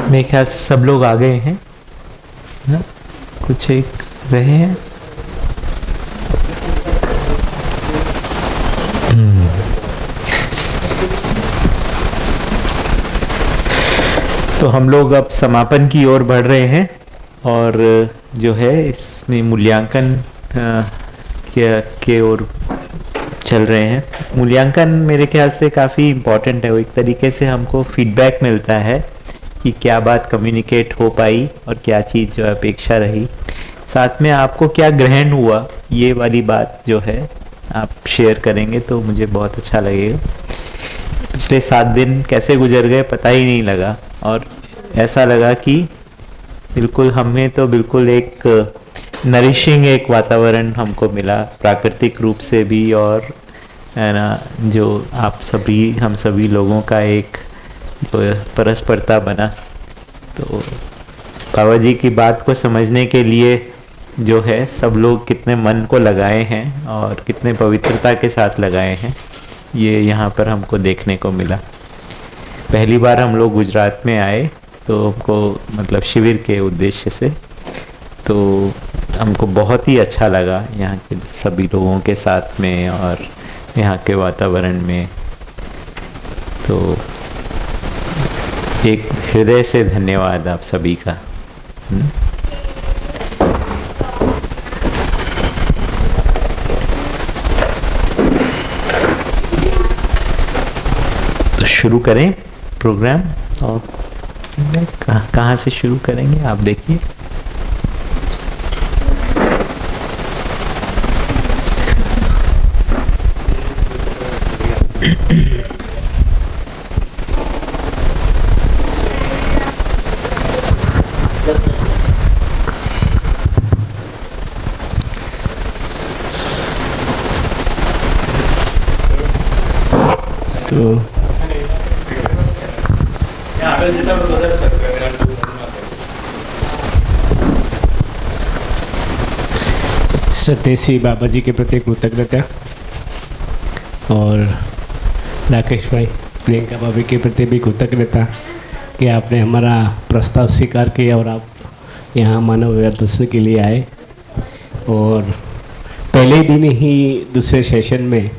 मेरे ख्याल से सब लोग आ गए हैं ना? कुछ एक रहे हैं। तो हम लोग अब समापन की ओर बढ़ रहे हैं और जो है इसमें मूल्यांकन के ओर चल रहे हैं। मूल्यांकन मेरे ख्याल से काफ़ी इम्पोर्टेंट है। वो एक तरीके से हमको फीडबैक मिलता है कि क्या बात कम्युनिकेट हो पाई और क्या चीज़ जो अपेक्षा रही। साथ में आपको क्या ग्रहण हुआ, ये वाली बात जो है आप शेयर करेंगे तो मुझे बहुत अच्छा लगेगा। पिछले 7 दिन कैसे गुजर गए पता ही नहीं लगा और ऐसा लगा कि बिल्कुल हमें तो बिल्कुल एक नरिशिंग एक वातावरण हमको मिला, प्राकृतिक रूप से भी और है ना, जो आप सभी हम सभी लोगों का एक जो परस्परता बना। तो बाबा जी की बात को समझने के लिए जो है सब लोग कितने मन को लगाए हैं और कितने पवित्रता के साथ लगाए हैं, ये यहाँ पर हमको देखने को मिला। पहली बार हम लोग गुजरात में आए तो हमको मतलब शिविर के उद्देश्य से, तो हमको बहुत ही अच्छा लगा यहाँ के सभी लोगों के साथ में और यहाँ के वातावरण में। तो एक हृदय से धन्यवाद आप सभी का। तो शुरू करें प्रोग्राम और कहाँ से शुरू करेंगे आप देखिए। तो सत्यसी बाबा जी के प्रति कृतज्ञता और राकेश भाई प्रियंका भाभी के प्रति भी कृतज्ञता कि आपने हमारा प्रस्ताव स्वीकार किया और आप यहाँ मानव व्यवहार दर्शन के लिए आए। और पहले दिन ही दूसरे सेशन में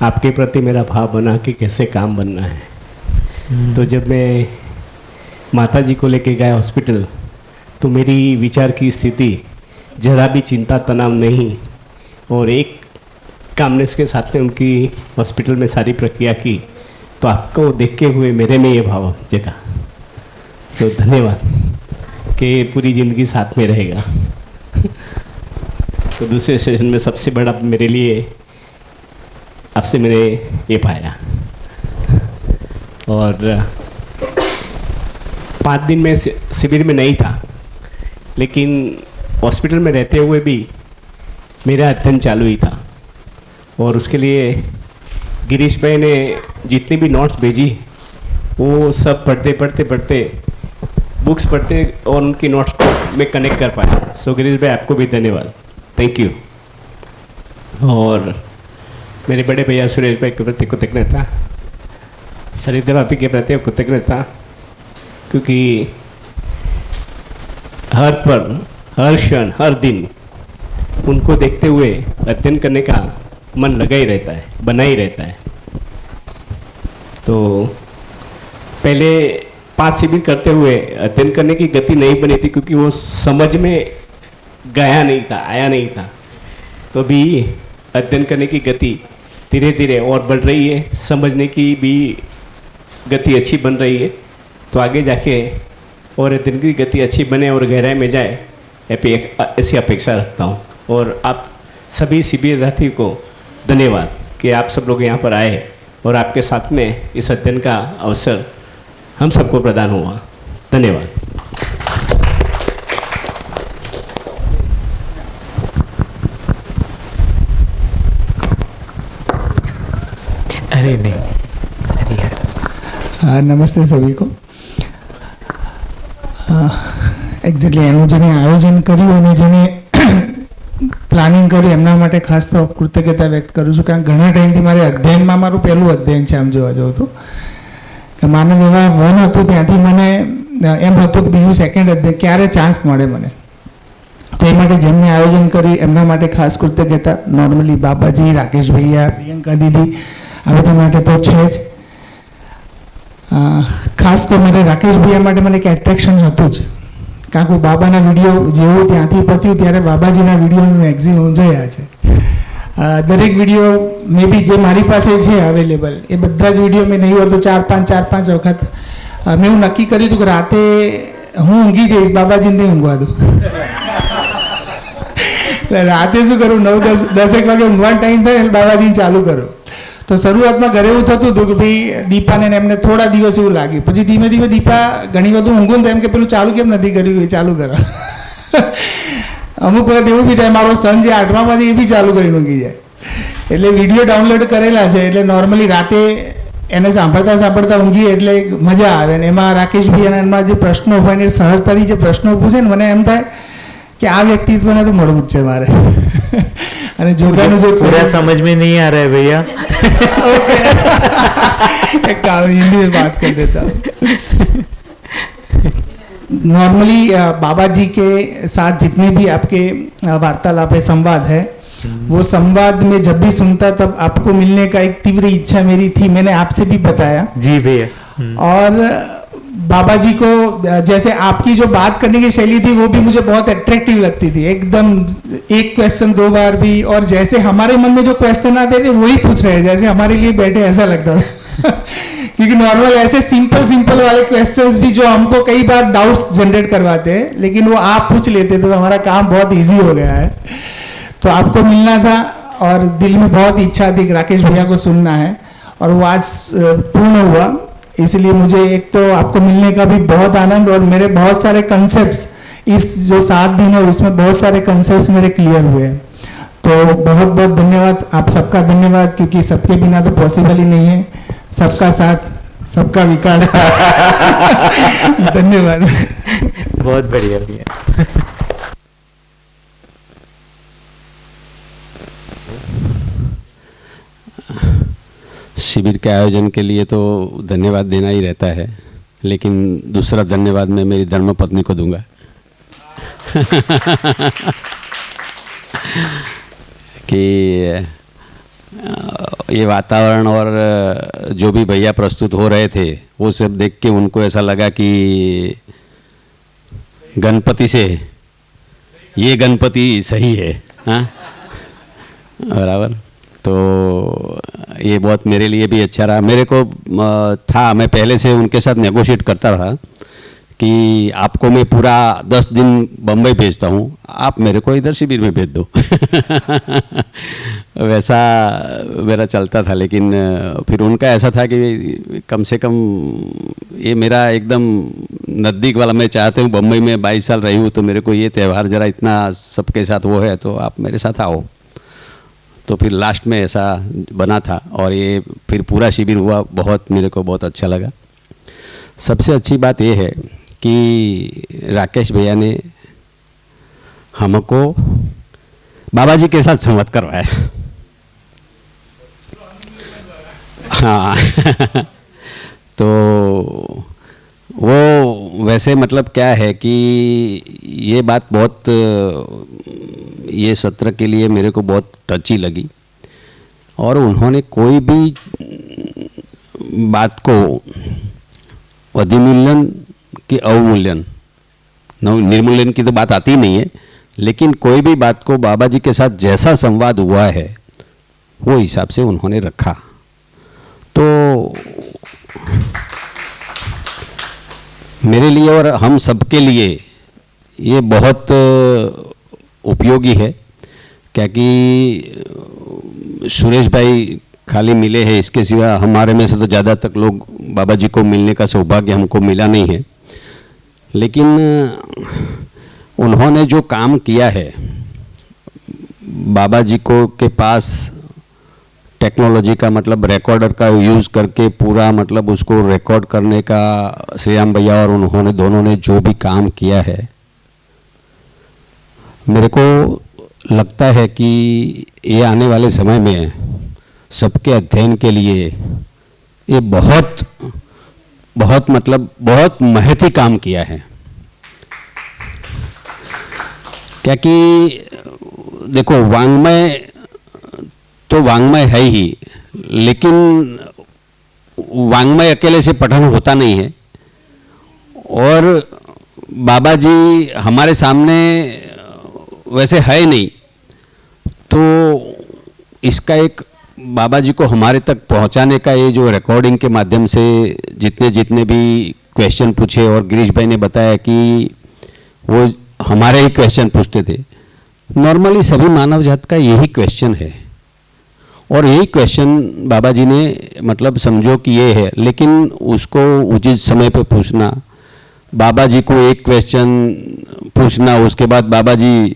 आपके प्रति मेरा भाव बना कि कैसे काम बनना है। तो जब मैं माता जी को लेके गया हॉस्पिटल तो मेरी विचार की स्थिति जरा भी चिंता तनाव नहीं और एक कामनेस के साथ में उनकी हॉस्पिटल में सारी प्रक्रिया की, तो आपको देखते हुए मेरे में ये भाव जगा। तो धन्यवाद कि पूरी ज़िंदगी साथ में रहेगा। तो दूसरे सेशन में सबसे बड़ा मेरे लिए आपसे मैंने ये पाया। और 5 दिन में शिविर में नहीं था, लेकिन हॉस्पिटल में रहते हुए भी मेरा अध्ययन चालू ही था। और उसके लिए गिरीश भाई ने जितनी भी नोट्स भेजी वो सब पढ़ते बुक्स पढ़ते और उनकी नोट्स को मैं कनेक्ट कर पाया। सो गिरीश भाई आपको भी धन्यवाद, थैंक यू। और मेरे बड़े भैया सुरेश भाई के प्रति कृतज्ञता, सरिता भाभी के प्रति कृतज्ञता, क्योंकि हर पल हर क्षण हर दिन उनको देखते हुए अध्ययन करने का मन लगा ही रहता है, बना ही रहता है। तो पहले 5 शिविर करते हुए अध्ययन करने की गति नहीं बनी थी, क्योंकि वो समझ में गया नहीं था, आया नहीं था। तो भी अध्ययन करने की गति धीरे धीरे और बढ़ रही है, समझने की भी गति अच्छी बन रही है। तो आगे जाके और अध्ययन की गति अच्छी बने और गहराई में जाए, ऐसी अपेक्षा रखता हूँ। और आप सभी शिविरार्थी को धन्यवाद कि आप सब लोग यहाँ पर आए और आपके साथ में इस अध्ययन का अवसर हम सबको प्रदान हुआ। धन्यवाद। अरे नहीं, अरे यार। नमस्ते सभी को। એક્ઝેક્ટલી એનું જેને આયોજન કર્યું અને જેને પ્લાનિંગ કર્યું એમના માટે ખાસ તો કૃતજ્ઞતા વ્યક્ત કરું છું, કારણ ઘણા ટાઈમથી મારે અધ્યયનમાં મારું પહેલું અધ્યયન છે આમ જોવા જાઉં તો, માનવ વ્યવહાર 1 હતું ત્યાંથી મને એમ હતું કે બીજું સેકન્ડ ક્યારે ચાન્સ મળે મને, તો એ માટે જેમને આયોજન કર્યું એમના માટે ખાસ કૃતજ્ઞતા. નોર્મલી બાબાજી, રાકેશ ભૈયા, પ્રિયંકા દીદી આ બધા માટે તો છે જ. ખાસ તો મારે રાકેશ ભૈયા માટે મને એક એટ્રેક્શન હતું જ, કારણ કે બાબાના વિડીયો જેવું ત્યાંથી પત્યું ત્યારે બાબાજીના વિડીયો મેગઝીન હું જોયા છે. દરેક વિડીયો મે બી જે મારી પાસે છે અવેલેબલ એ બધા જ વિડીયો મેં નહીં હોય તો 4-5 વખત મેં એવું નક્કી કર્યું હતું કે રાતે હું ઊંઘી જઈશ, બાબાજીને નહીં ઊંઘવા દઉં. રાતે શું કરું, 9-10 વાગે ઊંઘવાનો ટાઈમ થાય એટલે બાબાજીને ચાલુ કરો. તો શરૂઆતમાં ઘરે એવું થતું હતું કે ભાઈ દીપાને એમને થોડા દિવસ એવું લાગ્યું, પછી ધીમે ધીમે દીપા ઘણી બધું ઊંઘું તો એમ કે પેલું ચાલુ કેમ નથી કર્યું, એ ચાલુ કરો. અમુક વખત એવું બી થાય મારો સન જે 8મામાં છે એ બી ચાલુ કરીને ઊંઘી જાય. એટલે વિડીયો ડાઉનલોડ કરેલા છે એટલે નોર્મલી રાતે એને સાંભળતા સાંભળતા ઊંઘીએ એટલે મજા આવે. ને એમાં રાકેશભાઈ અને એમાં જે પ્રશ્નો હોય ને સહજતાથી જે પ્રશ્નો પૂછે ને મને એમ થાય કે આ વ્યક્તિત્વને તો મળવું જ છે મારે. અને જોગાનું जो पूरा समझ में नहीं आ रहा है भैया. एक काम हिंदी में बात कर देता हूँ. नॉर्मली बाबा जी के साथ जितने भी आपके वार्तालाप है, संवाद है, वो संवाद में जब भी सुनता तब आपको मिलने का एक तीव्र इच्छा मेरी थी. मैंने आपसे भी बताया. जी भैया. और बाबा जी को जैसे आपकी जो बात करने की शैली थी वो भी मुझे बहुत अट्रैक्टिव लगती थी, एकदम एक क्वेश्चन 2 बार भी, और जैसे हमारे मन में जो क्वेश्चन आते थे वही पूछ रहे हैं जैसे हमारे लिए बैठे, ऐसा लगता था. क्योंकि नॉर्मल ऐसे सिंपल वाले क्वेश्चंस भी जो हमको कई बार डाउट्स जनरेट करवाते हैं, लेकिन वो आप पूछ लेते तो हमारा काम बहुत ईजी हो गया है. तो आपको मिलना था और दिल में बहुत इच्छा थी कि राकेश भैया को सुनना है, और वो आज पूर्ण हुआ. इसलिए मुझे एक तो आपको मिलने का भी बहुत आनंद, और मेरे बहुत सारे कंसेप्ट्स इस जो 7 दिन है उसमें बहुत सारे कंसेप्ट्स मेरे क्लियर हुए. तो बहुत बहुत धन्यवाद, आप सबका धन्यवाद, क्योंकि सबके बिना तो पॉसिबल ही नहीं है. सबका साथ सबका विकास. धन्यवाद. बहुत बढ़िया भैया. शिविर के आयोजन के लिए तो धन्यवाद देना ही रहता है, लेकिन दूसरा धन्यवाद मैं मेरी धर्मपत्नी को दूंगा. कि ये वातावरण और जो भी भैया प्रस्तुत हो रहे थे वो सब देख के उनको ऐसा लगा कि गणपति से ये गणपति सही है. हाँ, बराबर. तो ये बहुत मेरे लिए भी अच्छा रहा. मेरे को था, मैं पहले से उनके साथ नेगोशिएट करता था कि आपको मैं पूरा 10 दिन बम्बई भेजता हूँ, आप मेरे को इधर शिविर में भेज दो. वैसा मेरा चलता था, लेकिन फिर उनका ऐसा था कि कम से कम ये मेरा एकदम नज़दीक वाला, मैं चाहता हूँ बम्बई में 22 साल रही हूँ तो मेरे को ये त्यौहार ज़रा इतना सबके साथ वो है, तो आप मेरे साथ आओ. तो फिर लास्ट में ऐसा बना था और ये फिर पूरा शिविर हुआ. बहुत मेरे को बहुत अच्छा लगा. सबसे अच्छी बात ये है कि राकेश भैया ने हमको बाबा जी के साथ संवाद करवाया. हाँ. तो वो वैसे मतलब क्या है कि ये बात बहुत, ये सत्र के लिए मेरे को बहुत टची लगी. और उन्होंने कोई भी बात को अधिमूल्यन कि अवमूल्यन, निर्मूल्यन की तो बात आती नहीं है, लेकिन कोई भी बात को बाबा जी के साथ जैसा संवाद हुआ है वो हिसाब से उन्होंने रखा. तो मेरे लिए और हम सबके लिए ये बहुत उपयोगी है, क्योंकि सुरेश भाई खाली मिले हैं, इसके सिवा हमारे में से तो ज़्यादा तक लोग बाबा जी को मिलने का सौभाग्य हमको मिला नहीं है. लेकिन उन्होंने जो काम किया है, बाबा जी को के पास टेक्नोलॉजी का मतलब रिकॉर्डर का यूज़ करके पूरा मतलब उसको रिकॉर्ड करने का श्रीराम भैया और उन्होंने दोनों ने जो भी काम किया है, मेरे को लगता है कि ये आने वाले समय में सबके अध्ययन के लिए ये बहुत बहुत मतलब बहुत महती काम किया है। क्या कि देखो, वांग्मय तो वांग्मय है ही, लेकिन वांग्मय अकेले से पठन होता नहीं है। और बाबा जी हमारे सामने वैसे है नहीं, तो इसका एक बाबा जी को हमारे तक पहुंचाने का ये जो रिकॉर्डिंग के माध्यम से जितने भी क्वेश्चन पूछे, और गिरीश भाई ने बताया कि वो हमारे ही क्वेश्चन पूछते थे। नॉर्मली सभी मानव जात का यही क्वेश्चन है, और यही क्वेश्चन बाबा जी ने मतलब समझो कि ये है, लेकिन उसको उचित समय पे पूछना, बाबा जी को एक क्वेश्चन पूछना, उसके बाद बाबा जी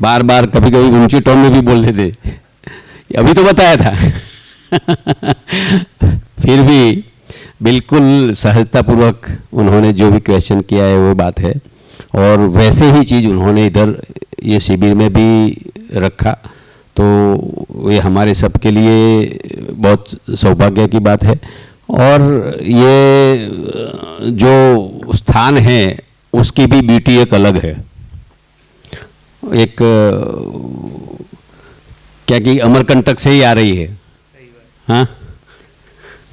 बार बार कभी कभी ऊंची टोन में भी बोलते थे, अभी तो बताया था फिर भी बिल्कुल सहजतापूर्वक उन्होंने जो भी क्वेश्चन किया है वो बात है, और वैसे ही चीज़ उन्होंने इधर ये शिविर में भी रखा। तो ये हमारे सबके लिए बहुत सौभाग्य की बात है। और ये जो स्थान है उसकी भी ब्यूटी एक अलग है। एक क्या कि अमरकंटक से ही आ रही है, हाँ,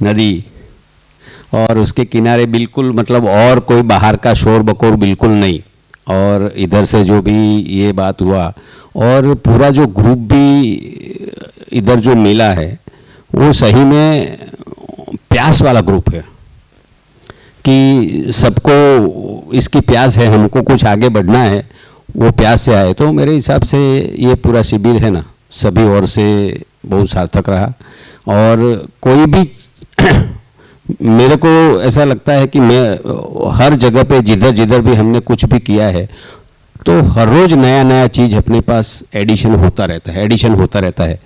नदी, और उसके किनारे बिल्कुल मतलब और कोई बाहर का शोर बकोर बिल्कुल नहीं। और इधर से जो भी ये बात हुआ, और पूरा जो ग्रुप भी इधर जो मिला है वो सही में प्यास वाला ग्रुप है, कि सबको इसकी प्यास है, हमको कुछ आगे बढ़ना है, वो प्यास से आए। तो मेरे हिसाब से ये पूरा शिविर है ना, सभी ओर से बहुत सार्थक रहा। और कोई भी मेरे को ऐसा लगता है कि मैं हर जगह पे जिधर जिधर भी हमने कुछ भी किया है, तो हर रोज़ नया नया चीज़ अपने पास एडिशन होता रहता है।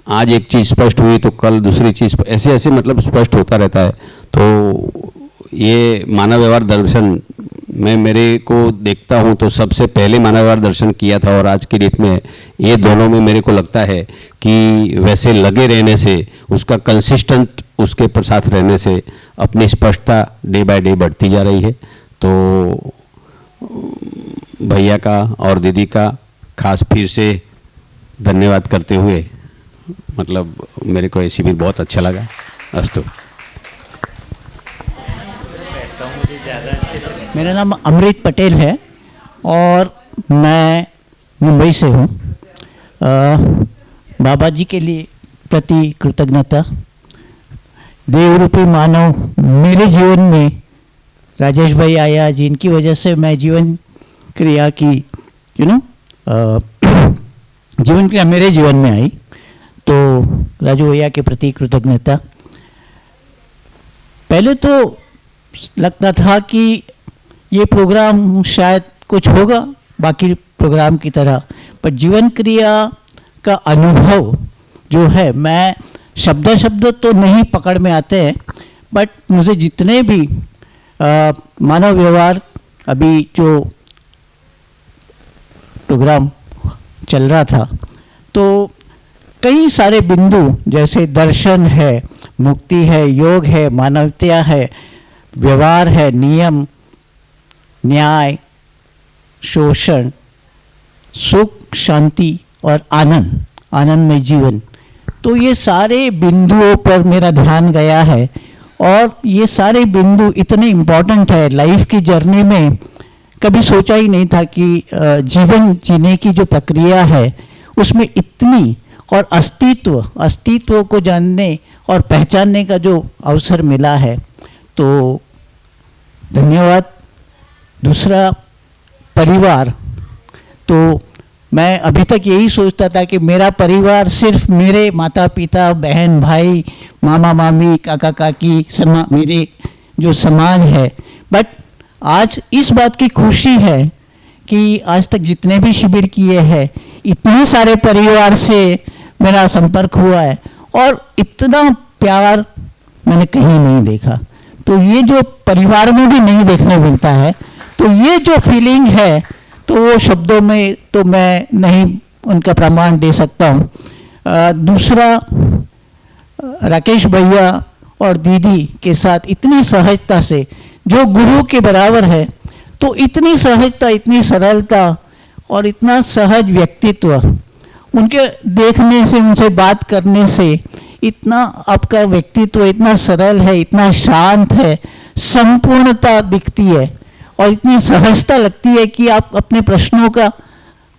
आज एक चीज़ स्पष्ट हुई तो कल दूसरी चीज़, ऐसे ऐसे मतलब स्पष्ट होता रहता है। तो ये मानव व्यवहार दर्शन मैं मेरे को देखता हूँ तो सबसे पहले मानव व्यवहार दर्शन किया था, और आज की डेट में ये दोनों में मेरे को लगता है कि वैसे लगे रहने से, उसका कंसिस्टेंट उसके पर साथ रहने से अपनी स्पष्टता डे बाय डे बढ़ती जा रही है। तो भैया का और दीदी का खास फिर से धन्यवाद करते हुए, मतलब मेरे को ये शिविर बहुत अच्छा लगा। अस्तु। मेरा नाम अमृत पटेल है और मैं मुंबई से हूँ। बाबा जी के लिए प्रति कृतज्ञता। देवरूपी मानव मेरे जीवन में राजेश भाई आया, जिनकी वजह से मैं जीवन क्रिया की जीवन क्रिया मेरे जीवन में आई। तो राजू भैया के प्रति कृतज्ञता। पहले तो लगता था कि ये प्रोग्राम शायद कुछ होगा बाकी प्रोग्राम की तरह, पर जीवन क्रिया का अनुभव जो है, मैं शब्द तो नहीं पकड़ में आते हैं, बट मुझे जितने भी मानव व्यवहार अभी जो प्रोग्राम चल रहा था, तो कई सारे बिंदु जैसे दर्शन है, मुक्ति है, योग है, मानवता है, व्यवहार है, नियम, न्याय, शोषण, सुख, शांति और आनंदमय जीवन, तो ये सारे बिंदुओं पर मेरा ध्यान गया है। और ये सारे बिंदु इतने इम्पोर्टेंट है लाइफ की जर्नी में। कभी सोचा ही नहीं था कि जीवन जीने की जो प्रक्रिया है उसमें इतनी, और अस्तित्व को जानने और पहचानने का जो अवसर मिला है, तो धन्यवाद। दूसरा, परिवार, तो मैं अभी तक यही सोचता था कि मेरा परिवार सिर्फ मेरे माता पिता, बहन भाई, मामा मामी, काका काकी, मेरे जो समाज है। बट आज इस बात की खुशी है कि आज तक जितने भी शिविर किए हैं, इतने सारे परिवार से मेरा संपर्क हुआ है, और इतना प्यार मैंने कहीं नहीं देखा। तो ये जो परिवार में भी नहीं देखने मिलता है, तो ये जो फीलिंग है, तो वो शब्दों में तो मैं नहीं उनका प्रमाण दे सकता हूँ। दूसरा, राकेश भैया और दीदी के साथ इतनी सहजता से, जो गुरु के बराबर है, तो इतनी सहजता, इतनी सरलता और इतना सहज व्यक्तित्व, उनके देखने से, उनसे बात करने से इतना आपका व्यक्तित्व इतना सरल है, इतना शांत है, संपूर्णता दिखती है और इतनी सहजता लगती है कि आप अपने प्रश्नों का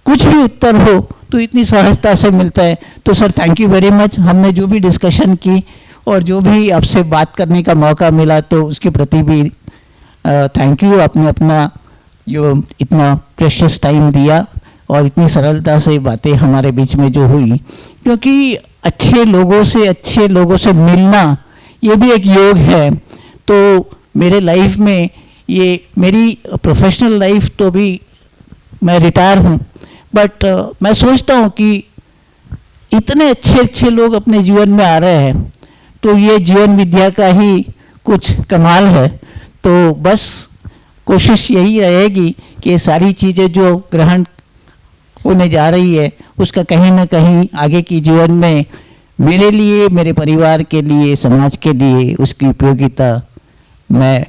कुछ भी उत्तर हो तो इतनी सहजता से मिलता है। तो sir thank you very much. हमने जो भी डिस्कशन की और जो भी आपसे बात करने का मौका मिला तो उसके प्रति भी थैंक यू। आपने अपना जो इतना प्रेशियस टाइम दिया और इतनी सरलता से बातें हमारे बीच में जो हुई, क्योंकि अच्छे लोगों से मिलना ये भी एक योग है। तो मेरे लाइफ में ये मेरी प्रोफेशनल लाइफ तो भी मैं रिटायर हूँ, बट मैं सोचता हूँ कि इतने अच्छे लोग अपने जीवन में आ रहे हैं तो ये जीवन विद्या का ही कुछ कमाल है। तो बस कोशिश यही रहेगी कि ये सारी चीज़ें जो ग्रहण होने जा रही है उसका कहीं ना कहीं आगे की जीवन में मेरे लिए, मेरे परिवार के लिए, समाज के लिए उसकी उपयोगिता मैं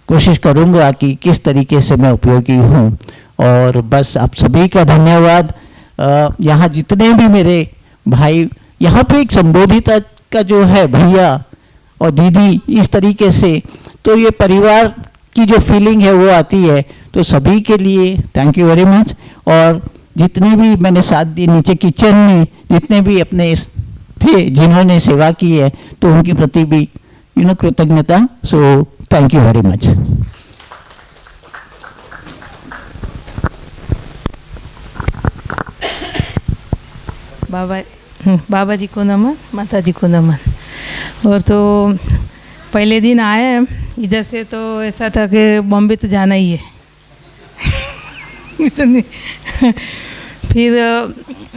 कोशिश करूँगा कि किस तरीके से मैं उपयोगी हूँ। और बस आप सभी का धन्यवाद। यहाँ जितने भी मेरे भाई, यहाँ पे एक संबोधिता का जो है भैया और दीदी, इस तरीके से तो ये परिवार की जो फीलिंग है वो आती है। तो सभी के लिए थैंक यू वेरी मच। और जितने भी मैंने साथ दिए नीचे किचन में, जितने भी अपने थे जिन्होंने सेवा की है, तो उनके प्रति भी कृतज्ञता। So thank you very much. Baba ji को नमन, माता जी को नमन। और तो पहले दिन आए इधर से तो ऐसा था कि बॉम्बे तो जाना ही है इतनी फिर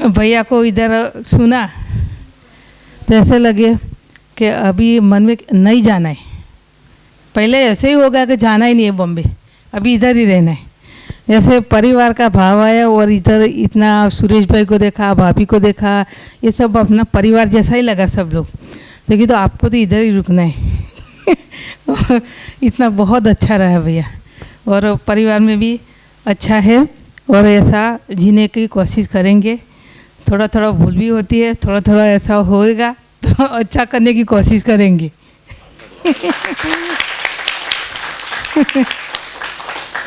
भैया को इधर सुना तो ऐसे लगे कि अभी मन में नहीं जाना है। पहले ऐसे ही होगा कि जाना ही नहीं है बॉम्बे, अभी इधर ही रहना है। ऐसे परिवार का भाव आया और इधर इतना सुरेश भाई को देखा, भाभी को देखा, ये सब अपना परिवार जैसा ही लगा सब लोग। देखिए तो आपको तो इधर ही रुकना है इतना बहुत अच्छा रहा भैया। और परिवार में भी अच्छा है और ऐसा जीने की कोशिश करेंगे। थोड़ा थोड़ा भूल भी होती है, थोड़ा थोड़ा ऐसा होएगा तो अच्छा करने की कोशिश करेंगे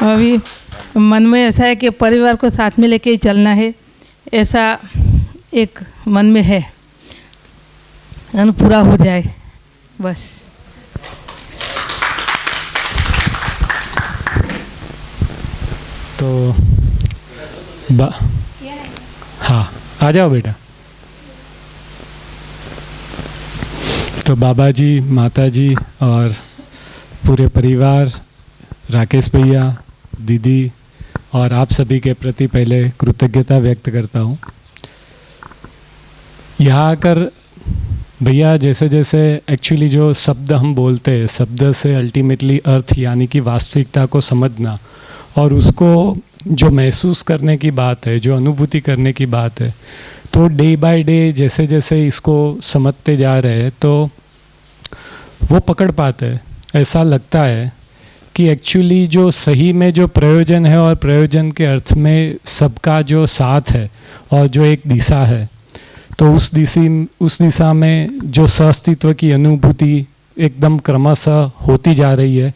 अभी मन में ऐसा है कि परिवार को साथ में लेके ही चलना है, ऐसा एक मन में है, पूरा हो जाए बस। तो हाँ, आ जाओ बेटा। तो बाबा जी, माता जी और पूरे परिवार, राकेश भैया, दीदी और आप सभी के प्रति पहले कृतज्ञता व्यक्त करता हूँ। यहाँ आकर भैया जैसे जैसे एक्चुअली जो शब्द हम बोलते हैं, शब्द से अल्टीमेटली अर्थ यानी कि वास्तविकता को समझना और उसको जो महसूस करने की बात है, जो अनुभूति करने की बात है, तो डे बाय डे जैसे जैसे इसको समझते जा रहे हैं तो वो पकड़ पाते हैं। ऐसा लगता है कि एक्चुअली जो सही में जो प्रयोजन है और प्रयोजन के अर्थ में सबका जो साथ है और जो एक दिशा है, तो उस दिशा में जो सहअस्तित्व की अनुभूति एकदम क्रमशः होती जा रही है।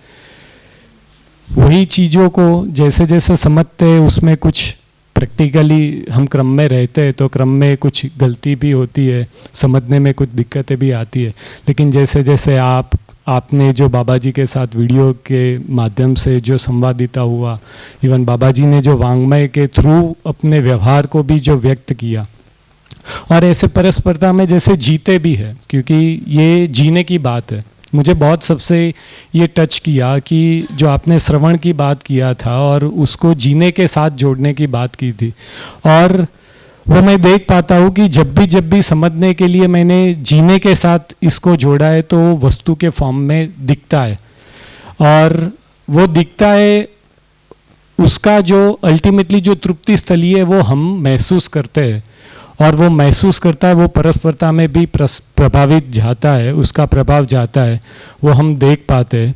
वही चीज़ों को जैसे जैसे समझते हैं उसमें कुछ प्रैक्टिकली हम क्रम में रहते हैं तो क्रम में कुछ गलती भी होती है, समझने में कुछ दिक्कतें भी आती है। लेकिन जैसे जैसे आपने जो बाबा जी के साथ वीडियो के माध्यम से जो संवादिता हुआ, इवन बाबा जी ने जो वांग्मय के थ्रू अपने व्यवहार को भी जो व्यक्त किया और ऐसे परस्परता में जैसे जीते भी है, क्योंकि ये जीने की बात है। मुझे बहुत सबसे ये टच किया कि जो आपने श्रवण की बात किया था और उसको जीने के साथ जोड़ने की बात की थी, और वो मैं देख पाता हूँ कि जब भी समझने के लिए मैंने जीने के साथ इसको जोड़ा है तो वस्तु के फॉर्म में दिखता है, और वो दिखता है उसका जो अल्टीमेटली जो तृप्ति स्थली है वो हम महसूस करते हैं। और वो महसूस करता है, वो परस्परता में भी प्रभावित जाता है, उसका प्रभाव जाता है, वो हम देख पाते हैं।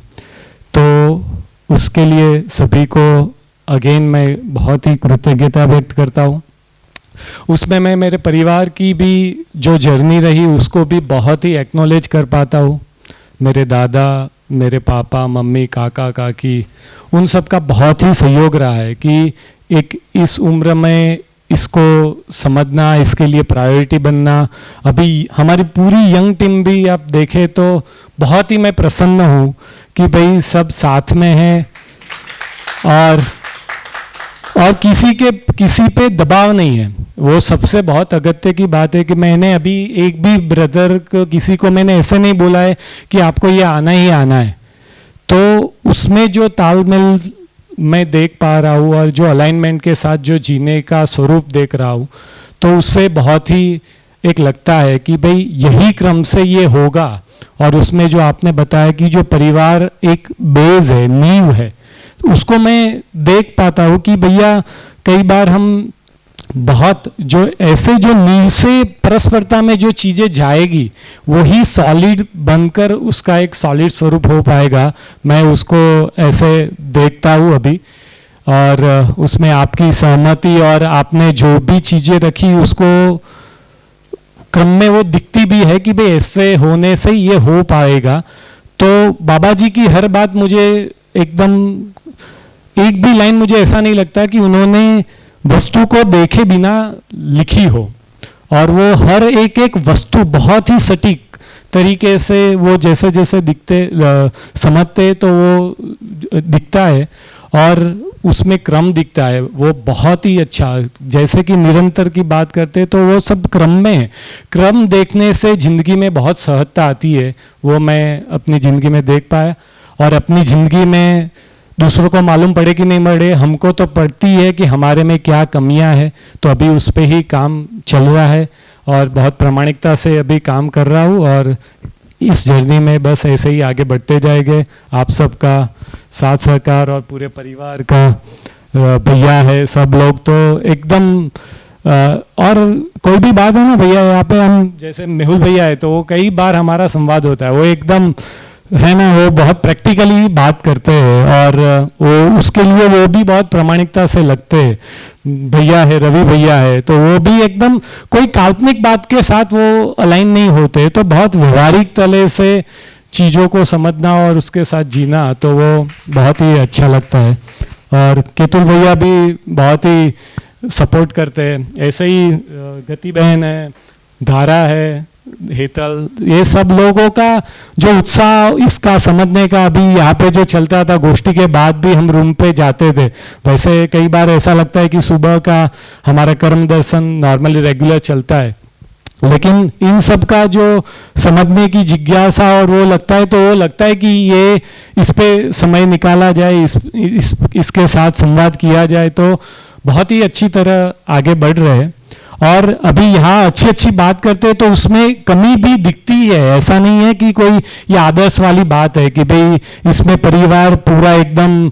तो उसके लिए सभी को अगेन मैं बहुत ही कृतज्ञता व्यक्त करता हूँ। उसमें मैं मेरे परिवार की भी जो जर्नी रही उसको भी बहुत ही एक्नॉलेज कर पाता हूँ। मेरे दादा, मेरे पापा, मम्मी, काका, काकी, उन सब का बहुत ही सहयोग रहा है कि एक इस उम्र में इसको समझना, इसके लिए प्रायोरिटी बनना। अभी हमारी पूरी यंग टीम भी आप देखें तो बहुत ही मैं प्रसन्न हूँ कि भाई सब साथ में हैं और किसी पे दबाव नहीं है। वो सबसे बहुत अगत्य की बात है कि मैंने अभी एक भी ब्रदर को, किसी को मैंने ऐसे नहीं बोला है कि आपको ये आना ही आना है। तो उसमें जो तालमेल मैं देख पा रहा हूँ और जो अलाइनमेंट के साथ जो जीने का स्वरूप देख रहा हूँ, तो उससे बहुत ही एक लगता है कि भाई यही क्रम से ये होगा। और उसमें जो आपने बताया कि जो परिवार एक बेस है, नींव है, उसको मैं देख पाता हूँ कि भैया कई बार हम बहुत जो ऐसे जो नींव से परस्परता में जो चीज़ें जाएगी वही सॉलिड बनकर उसका एक सॉलिड स्वरूप हो पाएगा। मैं उसको ऐसे देखता हूँ अभी, और उसमें आपकी सहमति और आपने जो भी चीज़ें रखी उसको क्रम में वो दिखती भी है कि भाई ऐसे होने से ये हो पाएगा। तो बाबा जी की हर बात मुझे एकदम, एक भी लाइन मुझे ऐसा नहीं लगता कि उन्होंने वस्तु को देखे बिना लिखी हो, और वो हर एक वस्तु बहुत ही सटीक तरीके से वो जैसे जैसे दिखते समझते तो वो दिखता है और उसमें क्रम दिखता है, वो बहुत ही अच्छा। जैसे कि निरंतर की बात करते तो वो सब क्रम में है। क्रम देखने से जिंदगी में बहुत सहजता आती है, वो मैं अपनी ज़िंदगी में देख पाया। और अपनी ज़िंदगी में दूसरों को मालूम पड़े कि नहीं पड़े, हमको तो पड़ती है कि हमारे में क्या कमियां हैं। तो अभी उस पर ही काम चल रहा है और बहुत प्रामाणिकता से अभी काम कर रहा हूँ, और इस जर्नी में बस ऐसे ही आगे बढ़ते जाएंगे। आप सबका साथ सहकार और पूरे परिवार का, भैया है, सब लोग तो एकदम, और कोई भी बात है ना भैया, यहाँ पे हम जैसे मेहुल भैया है तो वो कई बार हमारा संवाद होता है, वो एकदम है ना, वो बहुत प्रैक्टिकली बात करते हैं और वो उसके लिए वो भी बहुत प्रामाणिकता से लगते हैं। भैया है, रवि भैया है, तो वो भी एकदम कोई काल्पनिक बात के साथ वो अलाइन नहीं होते, तो बहुत व्यवहारिक तले से चीज़ों को समझना और उसके साथ जीना, तो वो बहुत ही अच्छा लगता है। और केतुल भैया भी बहुत ही सपोर्ट करते हैं, ऐसे ही गति बहन है, धारा है, हेतल, ये सब लोगों का जो उत्साह इसका समझने का अभी यहाँ पे जो चलता था, गोष्ठी के बाद भी हम रूम पे जाते थे। वैसे कई बार ऐसा लगता है कि सुबह का हमारा कर्म दर्शन नॉर्मली रेगुलर चलता है, लेकिन इन सब का जो समझने की जिज्ञासा और वो लगता है, तो वो लगता है कि ये इस पे समय निकाला जाए, इसके साथ संवाद किया जाए, तो बहुत ही अच्छी तरह आगे बढ़ रहे हैं। और अभी यहाँ अच्छी अच्छी बात करते हैं तो उसमें कमी भी दिखती है। ऐसा नहीं है कि कोई ये आदर्श वाली बात है कि भाई इसमें परिवार पूरा एकदम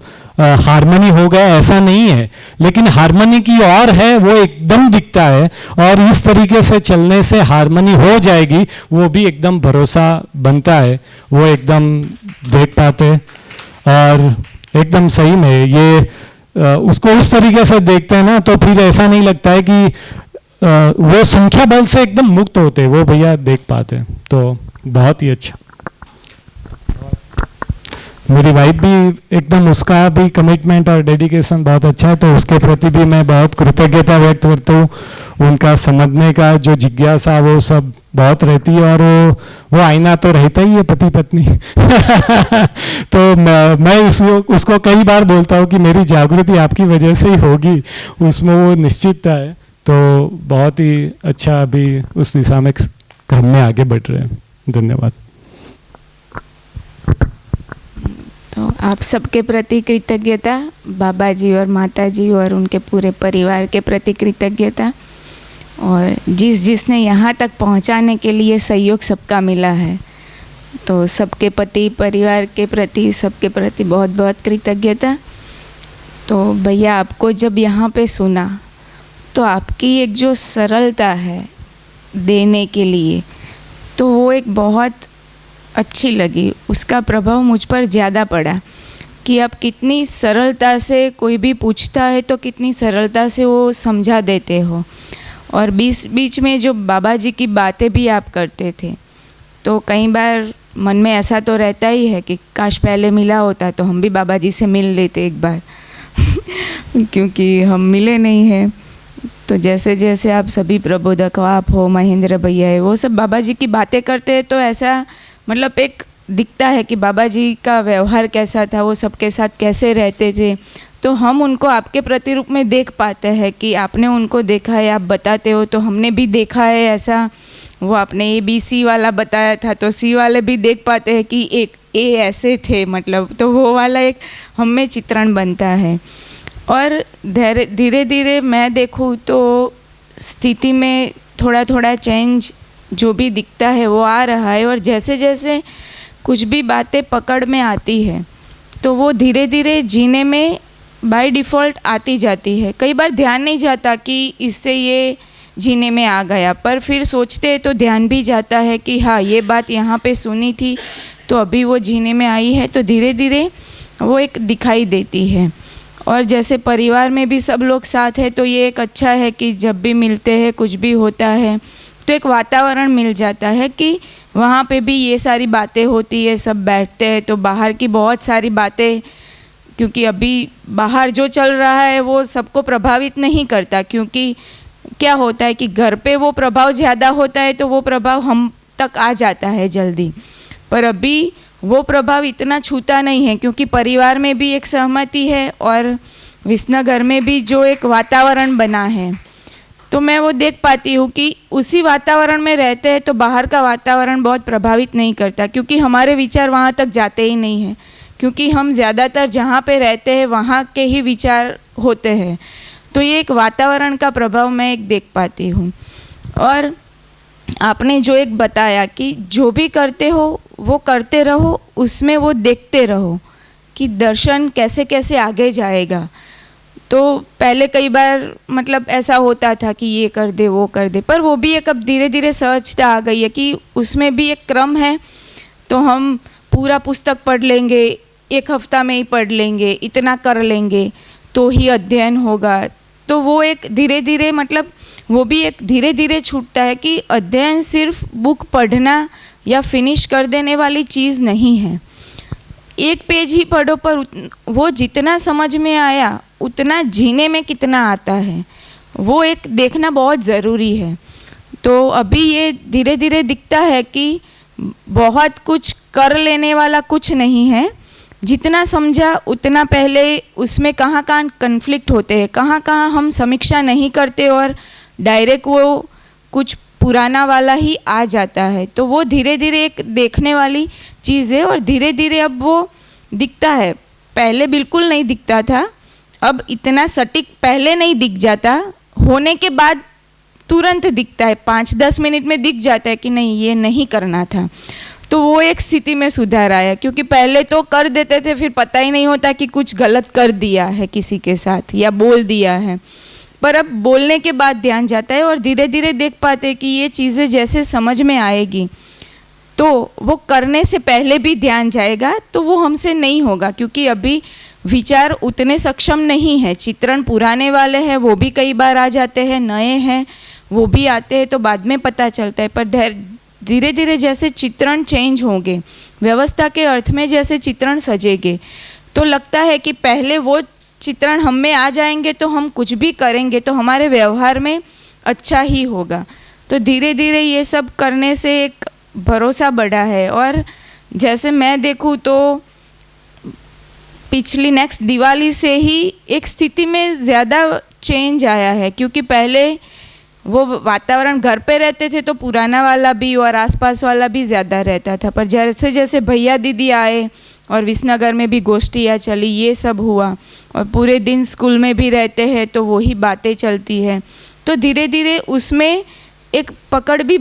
हार्मनी हो गया, ऐसा नहीं है, लेकिन हार्मनी की और है वो एकदम दिखता है, और इस तरीके से चलने से हार्मनी हो जाएगी, वो भी एकदम भरोसा बनता है, वो एकदम देख पाते। और एकदम सही में ये उसको उस तरीके से देखते हैं ना, तो फिर ऐसा नहीं लगता है कि वो संख्या बल से एकदम मुक्त होते, वो भैया देख पाते, तो बहुत ही अच्छा। मेरी वाइफ भी एकदम, उसका भी कमिटमेंट और डेडिकेशन बहुत अच्छा है, तो उसके प्रति भी मैं बहुत कृतज्ञता व्यक्त करता हूँ। उनका समझने का जो जिज्ञासा वो सब बहुत रहती है, और वो आईना तो रहता ही है पति पत्नी तो मैं उसको कई बार बोलता हूँ कि मेरी जागृति आपकी वजह से ही होगी, उसमें वो निश्चितता है। तो बहुत ही अच्छा अभी उस दिशा में क्रम में आगे बढ़ रहे हैं। धन्यवाद। तो आप सबके प्रति कृतज्ञता, बाबा जी और माता जी और उनके पूरे परिवार के प्रति कृतज्ञता, और जिसने यहाँ तक पहुँचाने के लिए सहयोग सबका मिला है, तो सबके प्रति, परिवार के प्रति, सबके प्रति बहुत बहुत कृतज्ञता। तो भैया आपको जब यहाँ पे सुना तो आपकी एक जो सरलता है देने के लिए, तो वो एक बहुत अच्छी लगी, उसका प्रभाव मुझ पर ज़्यादा पड़ा कि आप कितनी सरलता से, कोई भी पूछता है तो कितनी सरलता से वो समझा देते हो। और बीच में जो बाबा जी की बातें भी आप करते थे, तो कई बार मन में ऐसा तो रहता ही है कि काश पहले मिला होता तो हम भी बाबा जी से मिल लेते एक बार क्योंकि हम मिले नहीं हैं। तो जैसे जैसे आप सभी प्रबोधक हो, आप हो, महेंद्र भैया है, वो सब बाबा जी की बातें करते हैं तो ऐसा मतलब एक दिखता है कि बाबा जी का व्यवहार कैसा था, वो सबके साथ कैसे रहते थे। तो हम उनको आपके प्रतिरूप में देख पाते हैं कि आपने उनको देखा है, आप बताते हो तो हमने भी देखा है ऐसा। वो आपने ABC वाला बताया था तो C वाले भी देख पाते हैं कि एक A ऐसे थे, मतलब तो वो वाला एक हम में चित्रण बनता है। और धीरे धीरे मैं देखूँ तो स्थिति में थोड़ा थोड़ा चेंज जो भी दिखता है वो आ रहा है। और जैसे जैसे कुछ भी बातें पकड़ में आती है तो वो धीरे धीरे जीने में बाय डिफ़ॉल्ट आती जाती है। कई बार ध्यान नहीं जाता कि इससे ये जीने में आ गया, पर फिर सोचते हैं तो ध्यान भी जाता है कि हाँ ये बात यहाँ पे सुनी थी तो अभी वो जीने में आई है, तो धीरे धीरे वो एक दिखाई देती है। और जैसे परिवार में भी सब लोग साथ है तो ये एक अच्छा है कि जब भी मिलते हैं, कुछ भी होता है तो एक वातावरण मिल जाता है कि वहाँ पे भी ये सारी बातें होती है, सब बैठते हैं तो बाहर की बहुत सारी बातें, क्योंकि अभी बाहर जो चल रहा है वो सबको प्रभावित नहीं करता, क्योंकि क्या होता है कि घर पे वो प्रभाव ज़्यादा होता है तो वो प्रभाव हम तक आ जाता है जल्दी, पर अभी वो प्रभाव इतना छूता नहीं है क्योंकि परिवार में भी एक सहमति है और विसनगर में भी जो एक वातावरण बना है, तो मैं वो देख पाती हूँ कि उसी वातावरण में रहते हैं तो बाहर का वातावरण बहुत प्रभावित नहीं करता, क्योंकि हमारे विचार वहाँ तक जाते ही नहीं हैं, क्योंकि हम ज़्यादातर जहाँ पे रहते हैं वहाँ के ही विचार होते हैं। तो ये एक वातावरण का प्रभाव मैं एक देख पाती हूँ। और आपने जो एक बताया कि जो भी करते हो वो करते रहो, उसमें वो देखते रहो कि दर्शन कैसे कैसे आगे जाएगा। तो पहले कई बार मतलब ऐसा होता था कि ये कर दे वो कर दे, पर वो भी एक अब धीरे धीरे सहजता आ गई है कि उसमें भी एक क्रम है। तो हम पूरा पुस्तक पढ़ लेंगे, एक हफ्ता में ही पढ़ लेंगे, इतना कर लेंगे तो ही अध्ययन होगा, तो वो एक धीरे धीरे मतलब वो भी एक धीरे धीरे छूटता है कि अध्ययन सिर्फ बुक पढ़ना या फिनिश कर देने वाली चीज़ नहीं है। एक पेज ही पढ़ो पर वो जितना समझ में आया उतना जीने में कितना आता है वो एक देखना बहुत ज़रूरी है। तो अभी ये धीरे धीरे दिखता है कि बहुत कुछ कर लेने वाला कुछ नहीं है, जितना समझा उतना पहले उसमें कहाँ कहाँ कन्फ्लिक्ट होते हैं, कहाँ कहाँ हम समीक्षा नहीं करते और डायरेक्ट वो कुछ पुराना वाला ही आ जाता है, तो वो धीरे धीरे एक देखने वाली चीज़ है। और धीरे धीरे अब वो दिखता है, पहले बिल्कुल नहीं दिखता था, अब इतना सटीक पहले नहीं दिख जाता, होने के बाद तुरंत दिखता है, 5-10 मिनट में दिख जाता है कि नहीं ये नहीं करना था। तो वो एक स्थिति में सुधार आया, क्योंकि पहले तो कर देते थे फिर पता ही नहीं होता कि कुछ गलत कर दिया है किसी के साथ या बोल दिया है, पर अब बोलने के बाद ध्यान जाता है और धीरे धीरे देख पाते हैं कि ये चीज़ें जैसे समझ में आएगी तो वो करने से पहले भी ध्यान जाएगा, तो वो हमसे नहीं होगा, क्योंकि अभी विचार उतने सक्षम नहीं है। चित्रण पुराने वाले हैं वो भी कई बार आ जाते हैं, नए हैं वो भी आते हैं, तो बाद में पता चलता है। पर धीरे धीरे जैसे चित्रण चेंज होंगे, व्यवस्था के अर्थ में जैसे चित्रण सजेंगे, तो लगता है कि पहले वो चित्रण हम में आ जाएंगे तो हम कुछ भी करेंगे तो हमारे व्यवहार में अच्छा ही होगा। तो धीरे धीरे ये सब करने से एक भरोसा बढ़ा है। और जैसे मैं देखूँ तो पिछली नेक्स्ट दिवाली से ही एक स्थिति में ज़्यादा चेंज आया है, क्योंकि पहले वो वातावरण घर पे रहते थे तो पुराना वाला भी और आसपास वाला भी ज़्यादा रहता था, पर जैसे जैसे भैया दीदी आए और विसनगर में भी गोष्ठियाँ चली, ये सब हुआ, और पूरे दिन स्कूल में भी रहते हैं तो वही बातें चलती है, तो धीरे धीरे उसमें एक पकड़ भी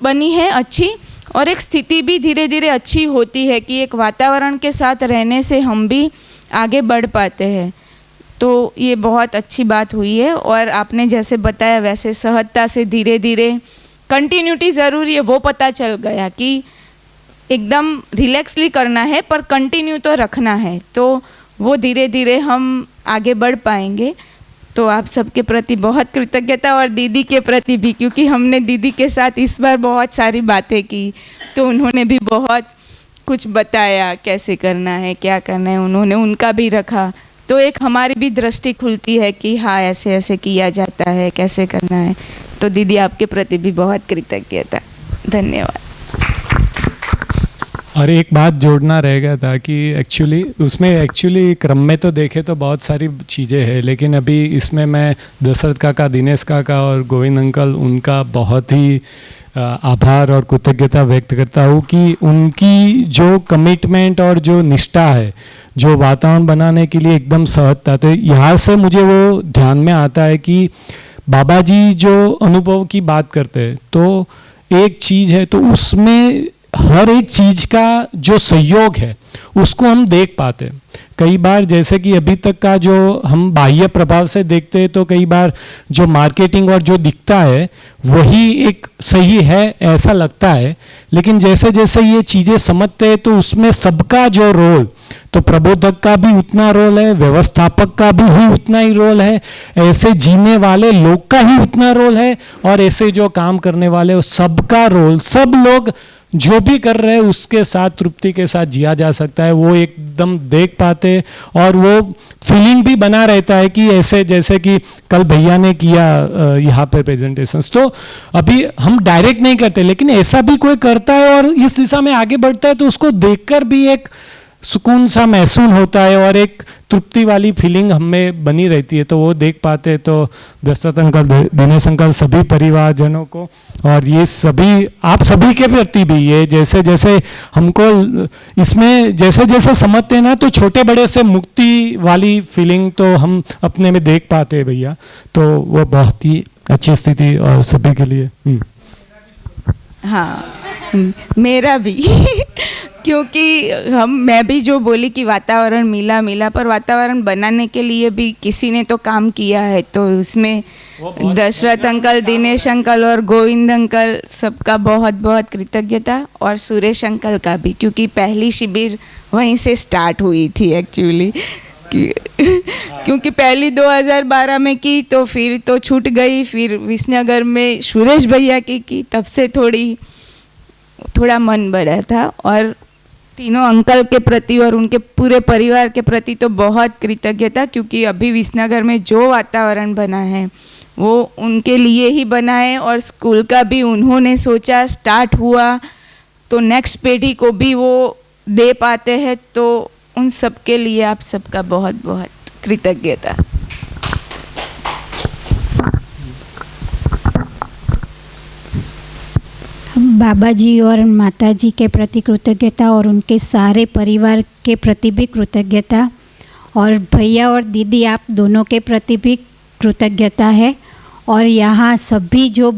बनी है अच्छी, और एक स्थिति भी धीरे धीरे अच्छी होती है कि एक वातावरण के साथ रहने से हम भी आगे बढ़ पाते हैं। तो ये बहुत अच्छी बात हुई है। और आपने जैसे बताया वैसे सहजता से धीरे धीरे कंटिन्यूटी ज़रूरी है, वो पता चल गया कि एकदम रिलैक्सली करना है पर कंटिन्यू तो रखना है, तो वो धीरे धीरे हम आगे बढ़ पाएंगे। तो आप सबके प्रति बहुत कृतज्ञता, और दीदी के प्रति भी, क्योंकि हमने दीदी के साथ इस बार बहुत सारी बातें की, तो उन्होंने भी बहुत कुछ बताया कैसे करना है, क्या करना है, उन्होंने उनका भी रखा, तो एक हमारी भी दृष्टि खुलती है कि हाँ ऐसे ऐसे किया जाता है, कैसे करना है। तो दीदी आपके प्रति भी बहुत कृतज्ञता, धन्यवाद। और एक बात जोड़ना रह गया था कि एक्चुअली क्रम में तो देखे तो बहुत सारी चीज़ें हैं, लेकिन अभी इसमें मैं दशरथ काका, दिनेश काका और गोविंद अंकल, उनका बहुत ही आभार और कृतज्ञता व्यक्त करता हूँ कि उनकी जो कमिटमेंट और जो निष्ठा है, जो वातावरण बनाने के लिए एकदम सहज था। तो यहाँ से मुझे वो ध्यान में आता है कि बाबा जी जो अनुभव की बात करते हैं, तो एक चीज़ है तो उसमें हर एक चीज का जो सहयोग है उसको हम देख पाते हैं। कई बार जैसे कि अभी तक का जो हम बाह्य प्रभाव से देखते हैं, तो कई बार जो मार्केटिंग और जो दिखता है वही एक सही है ऐसा लगता है, लेकिन जैसे जैसे ये चीज़ें समझते हैं तो उसमें सबका जो रोल, तो प्रबोधक का भी उतना रोल है, व्यवस्थापक का भी उतना ही रोल है, ऐसे जीने वाले लोग का ही उतना रोल है, और ऐसे जो काम करने वाले सबका रोल, सब लोग जो भी कर रहे हैं उसके साथ तृप्ति के साथ जिया जा सकता है, वो एकदम देख पाते, और वो फीलिंग भी बना रहता है कि ऐसे जैसे कि कल भैया ने किया यहाँ पे प्रेजेंटेशंस, तो अभी हम डायरेक्ट नहीं करते, लेकिन ऐसा भी कोई करता है और इस दिशा में आगे बढ़ता है, तो उसको देखकर भी एक सुकून सा महसूस होता है और एक तृप्ति वाली फीलिंग हमें बनी रहती है, तो वो देख पाते हैं। तो दशरथ अंकल, दिनेश अंकल, सभी परिवारजनों को और ये सभी आप सभी के प्रति भी, ये जैसे जैसे हमको इसमें जैसे जैसे समझते हैं ना, तो छोटे बड़े से मुक्ति वाली फीलिंग तो हम अपने में देख पाते हैं भैया, तो वो बहुत ही अच्छी स्थिति और सभी के लिए। हाँ मेरा भी क्योंकि मैं भी जो बोली कि वातावरण मिला मिला, पर वातावरण बनाने के लिए भी किसी ने तो काम किया है, तो उसमें दशरथ अंकल, दिनेश अंकल और गोविंद अंकल सबका बहुत बहुत कृतज्ञता, और सुरेश अंकल का भी, क्योंकि पहली शिविर वहीं से स्टार्ट हुई थी एक्चुअली, क्योंकि पहली 2012 में की, तो फिर तो छूट गई, फिर विसनगर में सुरेश भैया की, तब से थोड़ा मन बढ़ा था। और तीनों अंकल के प्रति और उनके पूरे परिवार के प्रति तो बहुत कृतज्ञता, क्योंकि अभी विसनगर में जो वातावरण बना है वो उनके लिए ही बना है, और स्कूल का भी उन्होंने सोचा, स्टार्ट हुआ तो नेक्स्ट पीढ़ी को भी वो दे पाते हैं, तो उन सब के लिए आप सबका बहुत बहुत कृतज्ञता। बाबा जी और माता जी के प्रति कृतज्ञता, और उनके सारे परिवार के प्रति भी कृतज्ञता, और भैया और दीदी आप दोनों के प्रति भी कृतज्ञता है, और यहाँ सभी जो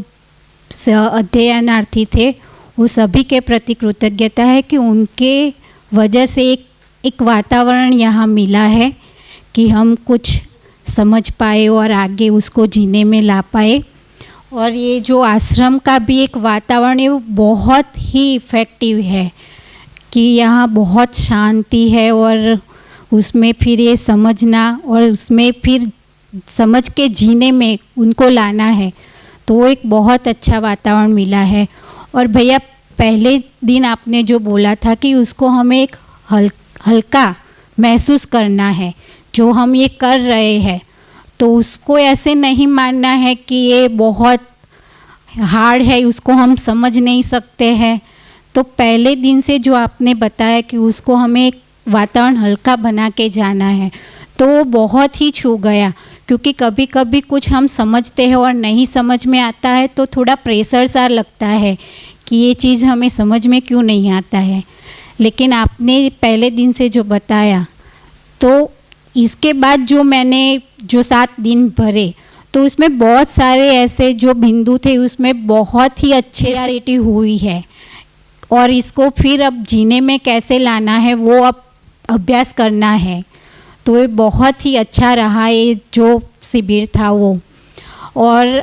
अध्ययनार्थी थे वो सभी के प्रति कृतज्ञता है कि उनके वजह से एक वातावरण यहाँ मिला है कि हम कुछ समझ पाए और आगे उसको जीने में ला पाए। और ये जो आश्रम का भी एक वातावरण है वो बहुत ही इफ़ेक्टिव है कि यहाँ बहुत शांति है, और उसमें फिर ये समझना और उसमें फिर समझ के जीने में उनको लाना है, तो वो एक बहुत अच्छा वातावरण मिला है। और भैया पहले दिन आपने जो बोला था कि उसको हमें एक हल्का महसूस करना है, जो हम ये कर रहे हैं, तो उसको ऐसे नहीं मानना है कि ये बहुत हार्ड है, उसको हम समझ नहीं सकते हैं। तो पहले दिन से जो आपने बताया कि उसको हमें एक वातावरण हल्का बना के जाना है, तो वो बहुत ही छू गया, क्योंकि कभी कभी कुछ हम समझते हैं और नहीं समझ में आता है तो थोड़ा प्रेशर सा लगता है कि ये चीज़ हमें समझ में क्यों नहीं आता है। लेकिन आपने पहले दिन से जो बताया, तो इसके बाद जो मैंने 7 दिन भरे, तो उसमें बहुत सारे ऐसे जो बिंदु थे उसमें बहुत ही अच्छे क्लैरिटी हुई है, और इसको फिर अब जीने में कैसे लाना है वो अब अभ्यास करना है। तो तो ये बहुत ही अच्छा रहा ये जो शिविर था वो। और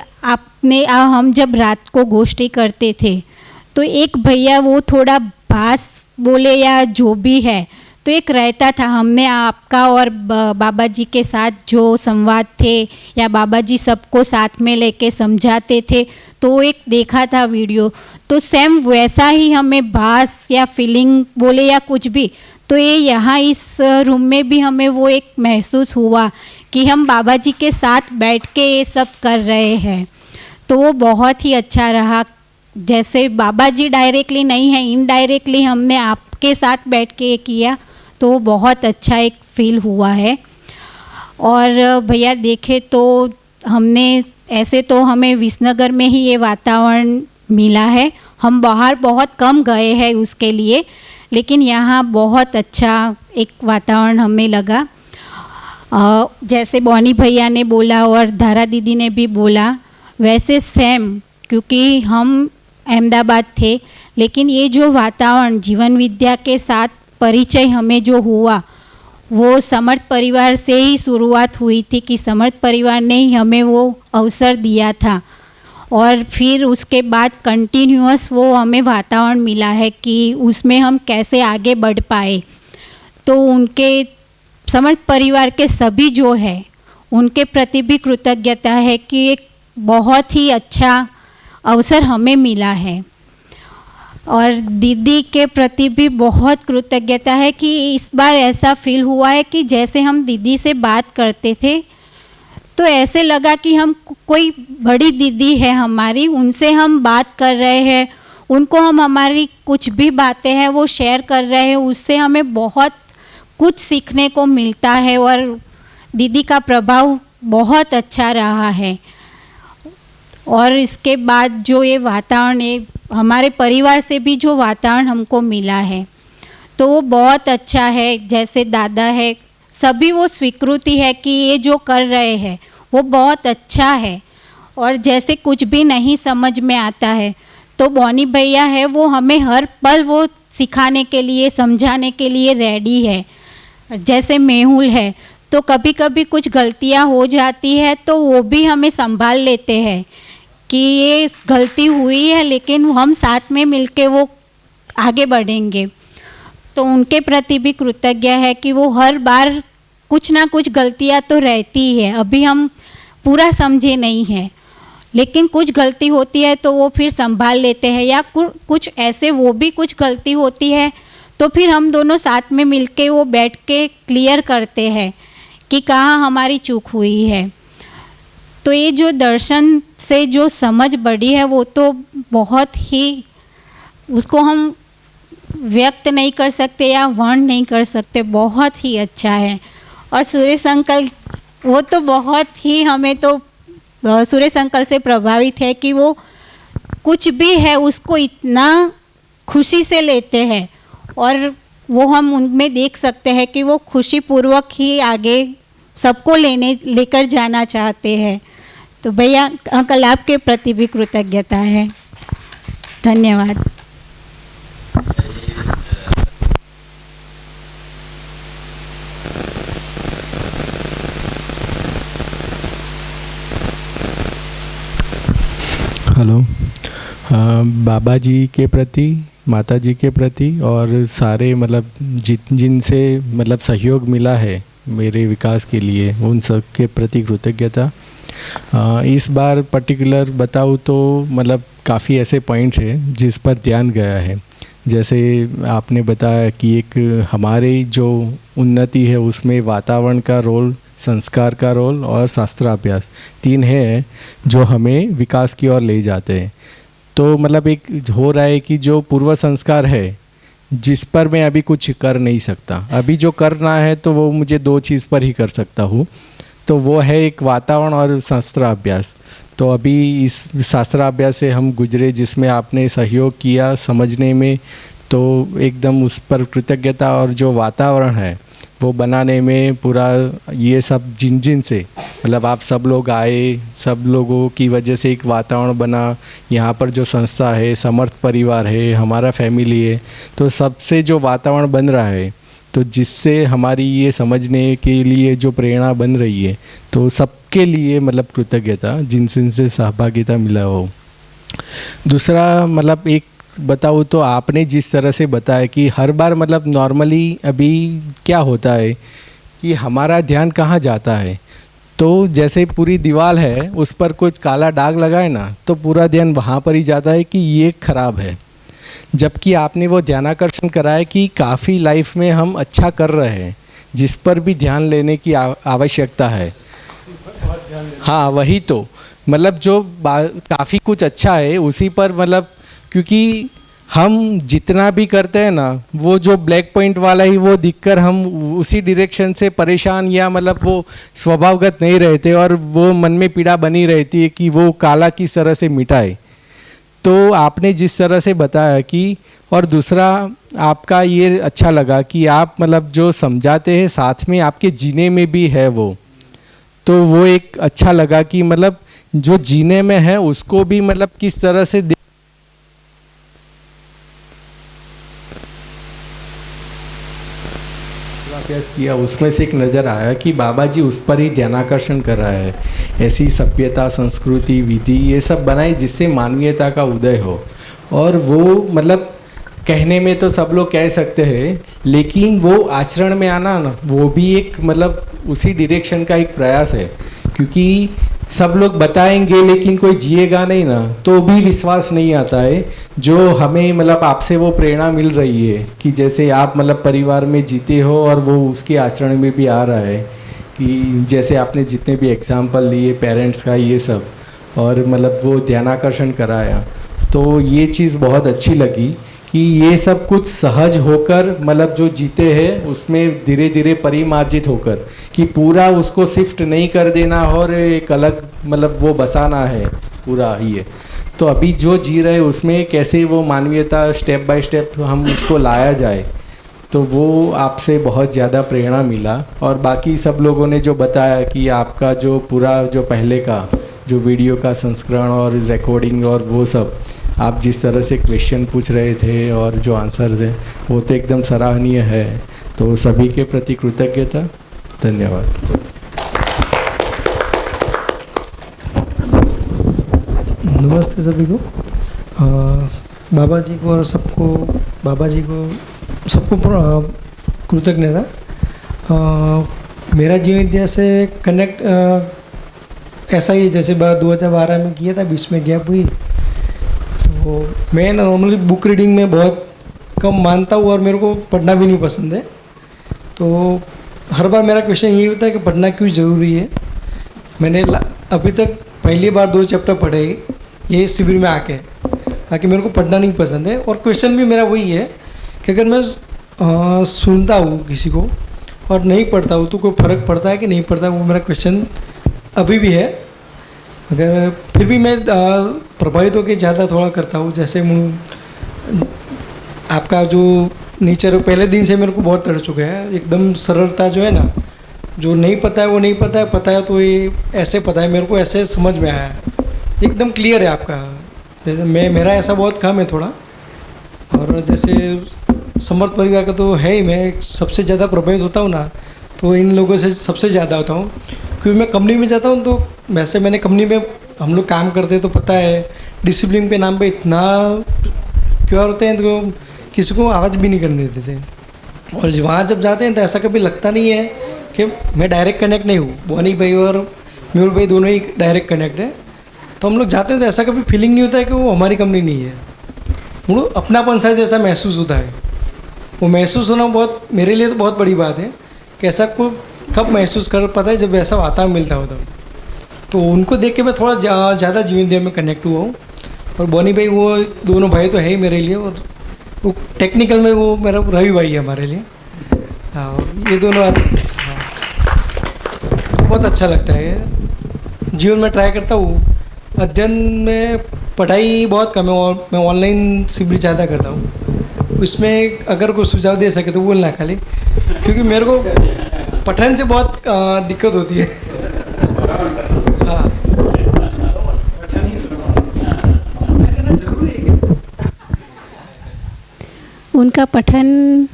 हम जब रात को गोष्ठी करते थे तो एक भैया वो थोड़ा बास बोले या जो भी है तो एक रहता था, हमने आपका और बाबा जी के साथ जो संवाद थे या बाबा जी सबको साथ में लेके समझाते थे तो वो एक देखा था वीडियो, तो सेम वैसा ही हमें बास या फीलिंग बोले या कुछ भी, तो ये यहाँ इस रूम में भी हमें वो एक महसूस हुआ कि हम बाबा जी के साथ बैठ के ये सब कर रहे हैं। तो वो बहुत ही अच्छा रहा। जैसे बाबा जी डायरेक्टली नहीं है, इनडायरेक्टली हमने आपके साथ बैठ के ये किया तो बहुत अच्छा एक फील हुआ है। और भैया देखे तो हमने ऐसे तो हमें विसनगर में ही ये वातावरण मिला है, हम बाहर बहुत कम गए हैं उसके लिए, लेकिन यहाँ बहुत अच्छा एक वातावरण हमें लगा। जैसे बॉनी भैया ने बोला और धारा दीदी ने भी बोला वैसे सेम, क्योंकि हम अहमदाबाद थे लेकिन ये जो वातावरण जीवन विद्या के साथ परिचय हमें जो हुआ वो समर्थ परिवार से ही शुरुआत हुई थी कि समर्थ परिवार ने ही हमें वो अवसर दिया था और फिर उसके बाद कंटिन्यूअस वो हमें वातावरण मिला है कि उसमें हम कैसे आगे बढ़ पाए। तो उनके समर्थ परिवार के सभी जो है उनके प्रति भी कृतज्ञता है कि एक बहुत ही अच्छा अवसर हमें मिला है। और दीदी के प्रति भी बहुत कृतज्ञता है कि इस बार ऐसा फील हुआ है कि जैसे हम दीदी से बात करते थे तो ऐसे लगा कि हम कोई बड़ी दीदी है हमारी, उनसे हम बात कर रहे हैं, उनको हम हमारी कुछ भी बातें हैं वो शेयर कर रहे हैं, उससे हमें बहुत कुछ सीखने को मिलता है और दीदी का प्रभाव बहुत अच्छा रहा है। और इसके बाद जो ये वातावरण है हमारे परिवार से भी जो वातावरण हमको मिला है तो वो बहुत अच्छा है। जैसे दादा है सभी वो स्वीकृति है कि ये जो कर रहे हैं वो बहुत अच्छा है। और जैसे कुछ भी नहीं समझ में आता है तो बॉनी भैया है वो हमें हर पल वो सिखाने के लिए समझाने के लिए रेडी है। जैसे मेहुल है तो कभी कभी कुछ गलतियां हो जाती है तो वो भी हमें संभाल लेते हैं कि ये गलती हुई है लेकिन हम साथ में मिलके वो आगे बढ़ेंगे। तो उनके प्रति भी कृतज्ञ है कि वो हर बार कुछ ना कुछ गलतियां तो रहती है, अभी हम पूरा समझे नहीं हैं लेकिन कुछ गलती होती है तो वो फिर संभाल लेते हैं, या कुछ ऐसे वो भी कुछ गलती होती है तो फिर हम दोनों साथ में मिलके वो बैठ के क्लियर करते हैं कि कहाँ हमारी चूक हुई है। तो ये जो दर्शन से जो समझ बढ़ी है वो तो बहुत ही उसको हम व्यक्त नहीं कर सकते या वर्ण नहीं कर सकते, बहुत ही अच्छा है। और सुरेश अंकल वो तो बहुत ही हमें तो सुरेश अंकल से प्रभावित है कि वो कुछ भी है उसको इतना खुशी से लेते हैं और वो हम उनमें देख सकते हैं कि वो खुशीपूर्वक ही आगे सबको लेकर जाना चाहते हैं। तो भैया अंकल आपके प्रति भी कृतज्ञता है। धन्यवाद। हेलो। बाबा जी के प्रति, माता जी के प्रति और सारे मतलब जिनसे मतलब सहयोग मिला है मेरे विकास के लिए उन सब के प्रति कृतज्ञता। इस बार पर्टिकुलर बताऊँ तो मतलब काफ़ी ऐसे पॉइंट्स हैं जिस पर ध्यान गया है। जैसे आपने बताया कि एक हमारी जो उन्नति है उसमें वातावरण का रोल, संस्कार का रोल और शास्त्राभ्यास 3 है जो हमें विकास की ओर ले जाते हैं। तो मतलब एक हो रहा है कि जो पूर्व संस्कार है जिस पर मैं अभी कुछ कर नहीं सकता, अभी जो करना है तो वो मुझे 2 चीज़ पर ही कर सकता हूँ, तो वो है एक वातावरण और शास्त्राभ्यास। तो अभी इस शास्त्राभ्यास से हम गुजरे जिसमें आपने सहयोग किया समझने में, तो एकदम उस पर कृतज्ञता। और जो वातावरण है वो बनाने में पूरा ये सब जिन से मतलब आप सब लोग आए, सब लोगों की वजह से एक वातावरण बना। यहाँ पर जो संस्था है, समर्थ परिवार है, हमारा फैमिली है, तो सबसे जो वातावरण बन रहा है तो जिससे हमारी ये समझने के लिए जो प्रेरणा बन रही है, तो सबके लिए मतलब कृतज्ञता जिनसे सहभागिता मिला हो। दूसरा मतलब एक बताऊँ तो आपने जिस तरह से बताया कि हर बार मतलब नॉर्मली अभी क्या होता है कि हमारा ध्यान कहाँ जाता है, तो जैसे पूरी दीवार है उस पर कुछ काला दाग लगाए ना तो पूरा ध्यान वहाँ पर ही जाता है कि ये खराब है। जबकि आपने वो ध्यानाकर्षण कराया कि काफ़ी लाइफ में हम अच्छा कर रहे हैं, जिस पर भी ध्यान लेने की आवश्यकता है। हाँ वही तो मतलब जो काफ़ी कुछ अच्छा है उसी पर मतलब, क्योंकि हम जितना भी करते हैं ना वो जो ब्लैक पॉइंट वाला ही वो दिखकर हम उसी डायरेक्शन से परेशान या मतलब वो स्वभावगत नहीं रहते और वो मन में पीड़ा बनी रहती है कि वो काला किस तरह से मिटाए। तो आपने जिस तरह से बताया कि, और दूसरा आपका ये अच्छा लगा कि आप मतलब जो समझाते हैं साथ में आपके जीने में भी है वो, तो वो एक अच्छा लगा कि मतलब जो जीने में है उसको भी मतलब किस तरह से अभ्यास किया, उसमें से एक नज़र आया कि बाबा जी उस पर ही ध्यानाकर्षण कर रहा है। ऐसी सभ्यता, संस्कृति, विधि ये सब बनाई जिससे मानवीयता का उदय हो। और वो मतलब कहने में तो सब लोग कह सकते हैं, लेकिन वो आचरण में आना ना वो भी एक मतलब उसी डायरेक्शन का एक प्रयास है। क्योंकि सब लोग बताएंगे लेकिन कोई जिएगा नहीं ना तो भी विश्वास नहीं आता है। जो हमें मतलब आपसे वो प्रेरणा मिल रही है कि जैसे आप मतलब परिवार में जीते हो और वो उसके आचरण में भी आ रहा है, कि जैसे आपने जितने भी एग्जाम्पल लिए पेरेंट्स का ये सब, और मतलब वो ध्यानाकर्षण कराया, तो ये चीज़ बहुत अच्छी लगी कि ये सब कुछ सहज होकर मतलब जो जीते हैं उसमें धीरे धीरे परिमार्जित होकर, कि पूरा उसको शिफ्ट नहीं कर देना और एक अलग मतलब वो बसाना है पूरा ये। तो अभी जो जी रहे उसमें कैसे वो मानवीयता स्टेप बाय स्टेप हम उसको लाया जाए, तो वो आपसे बहुत ज़्यादा प्रेरणा मिला। और बाकी सब लोगों ने जो बताया कि आपका जो पूरा जो पहले का जो वीडियो का संस्करण और रिकॉर्डिंग और वो सब, आप जिस तरह से क्वेश्चन पूछ रहे थे और जो आंसर थे वो तो एकदम सराहनीय है। तो सभी के प्रति कृतज्ञता, धन्यवाद। नमस्ते सभी को। बाबा जी को और सबको कृतज्ञता। मेरा जीवन इतिहास से कनेक्ट ऐसा ही जैसे 2012 में किया था, बीच में गैप हुई। तो मैं नॉर्मली बुक रीडिंग में बहुत कम मानता हूँ और मेरे को पढ़ना भी नहीं पसंद है। तो हर बार मेरा क्वेश्चन यही होता है कि पढ़ना क्यों ज़रूरी है। मैंने अभी तक पहली बार 2 चैप्टर पढ़े ये शिविर में आके, ताकि मेरे को पढ़ना नहीं पसंद है। और क्वेश्चन भी मेरा वही है कि अगर मैं सुनता हूँ किसी को और नहीं पढ़ता हूँ तो कोई फ़र्क पड़ता है कि नहीं पड़ता, वो मेरा क्वेश्चन अभी भी है। अगर फिर भी मैं प्रभावित होकर ज़्यादा थोड़ा करता हूँ। जैसे आपका जो नेचर पहले दिन से मेरे को बहुत डर चुका है, एकदम सरलता जो है ना, जो नहीं पता है वो नहीं पता है, पता है तो ये ऐसे पता है, मेरे को ऐसे समझ में आया है, एकदम क्लियर है आपका। जैसे मेरा ऐसा बहुत कम है थोड़ा। और जैसे समर्थ परिवार का तो है ही, मैं सबसे ज़्यादा प्रभावित होता हूँ ना, तो इन लोगों से सबसे ज़्यादा होता हूँ। क्योंकि मैं कंपनी में जाता हूँ तो वैसे मैंने कंपनी में हम लोग काम करते हैं तो पता है डिसिप्लिन के नाम पे इतना क्यों होते हैं, तो किसी को आवाज़ भी नहीं करने देते थे। और वहाँ जब जाते हैं तो ऐसा कभी लगता नहीं है कि मैं डायरेक्ट कनेक्ट नहीं हूँ। बोनी भाई और म्यूल भाई दोनों ही डायरेक्ट कनेक्ट है। तो हम लोग जाते हैं तो ऐसा कभी फीलिंग नहीं होता है कि वो हमारी कंपनी नहीं है। वो अपनापन सा जैसा महसूस होता है। वो महसूस होना बहुत मेरे लिए तो बहुत बड़ी बात है कि ऐसा को कब महसूस कर पाता है, जब ऐसा वातावरण मिलता हो तब। तो उनको देख के मैं थोड़ा ज़्यादा जीवन देव में कनेक्ट हुआ हूँ। और बोनी भाई वो दोनों भाई तो है ही मेरे लिए, और वो टेक्निकल में वो मेरा रवि भाई है हमारे लिए। हाँ, ये दोनों हाँ, बहुत अच्छा लगता है। जीवन में ट्राई करता हूँ। अध्ययन में पढ़ाई बहुत कम है और मैं ऑनलाइन शिविर ज़्यादा करता हूँ। उसमें अगर कोई सुझाव दे सके तो बोलना खाली, क्योंकि मेरे को पठन से बहुत दिक्कत होती है। हाँ, उनका पठन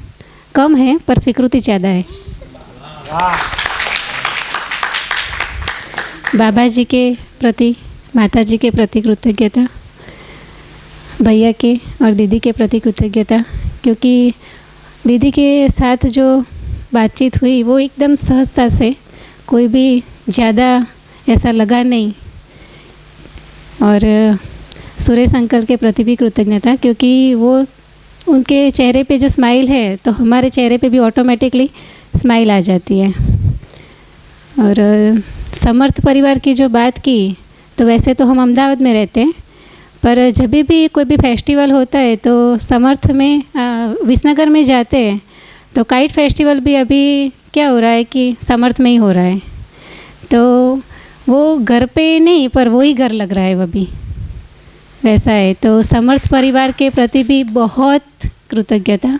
कम है पर स्वीकृति ज़्यादा है। बाबा जी के प्रति, माता जी के प्रति कृतज्ञता, भैया के और दीदी के प्रति कृतज्ञता, क्योंकि दीदी के साथ जो बातचीत हुई वो एकदम सहजता से, कोई भी ज़्यादा ऐसा लगा नहीं। और सुरेश अंकल के प्रति भी कृतज्ञता, क्योंकि वो उनके चेहरे पे जो स्माइल है तो हमारे चेहरे पे भी ऑटोमेटिकली स्माइल आ जाती है। और समर्थ परिवार की जो बात की, तो वैसे तो हम अहमदाबाद में रहते हैं, पर जब भी कोई भी फेस्टिवल होता है तो समर्थ में विसनगर में जाते हैं, तो काइट फेस्टिवल भी अभी क्या हो रहा है कि समर्थ में ही हो रहा है। तो वो घर पे नहीं पर वो ही घर लग रहा है, वो भी वैसा है। तो समर्थ परिवार के प्रति भी बहुत कृतज्ञता,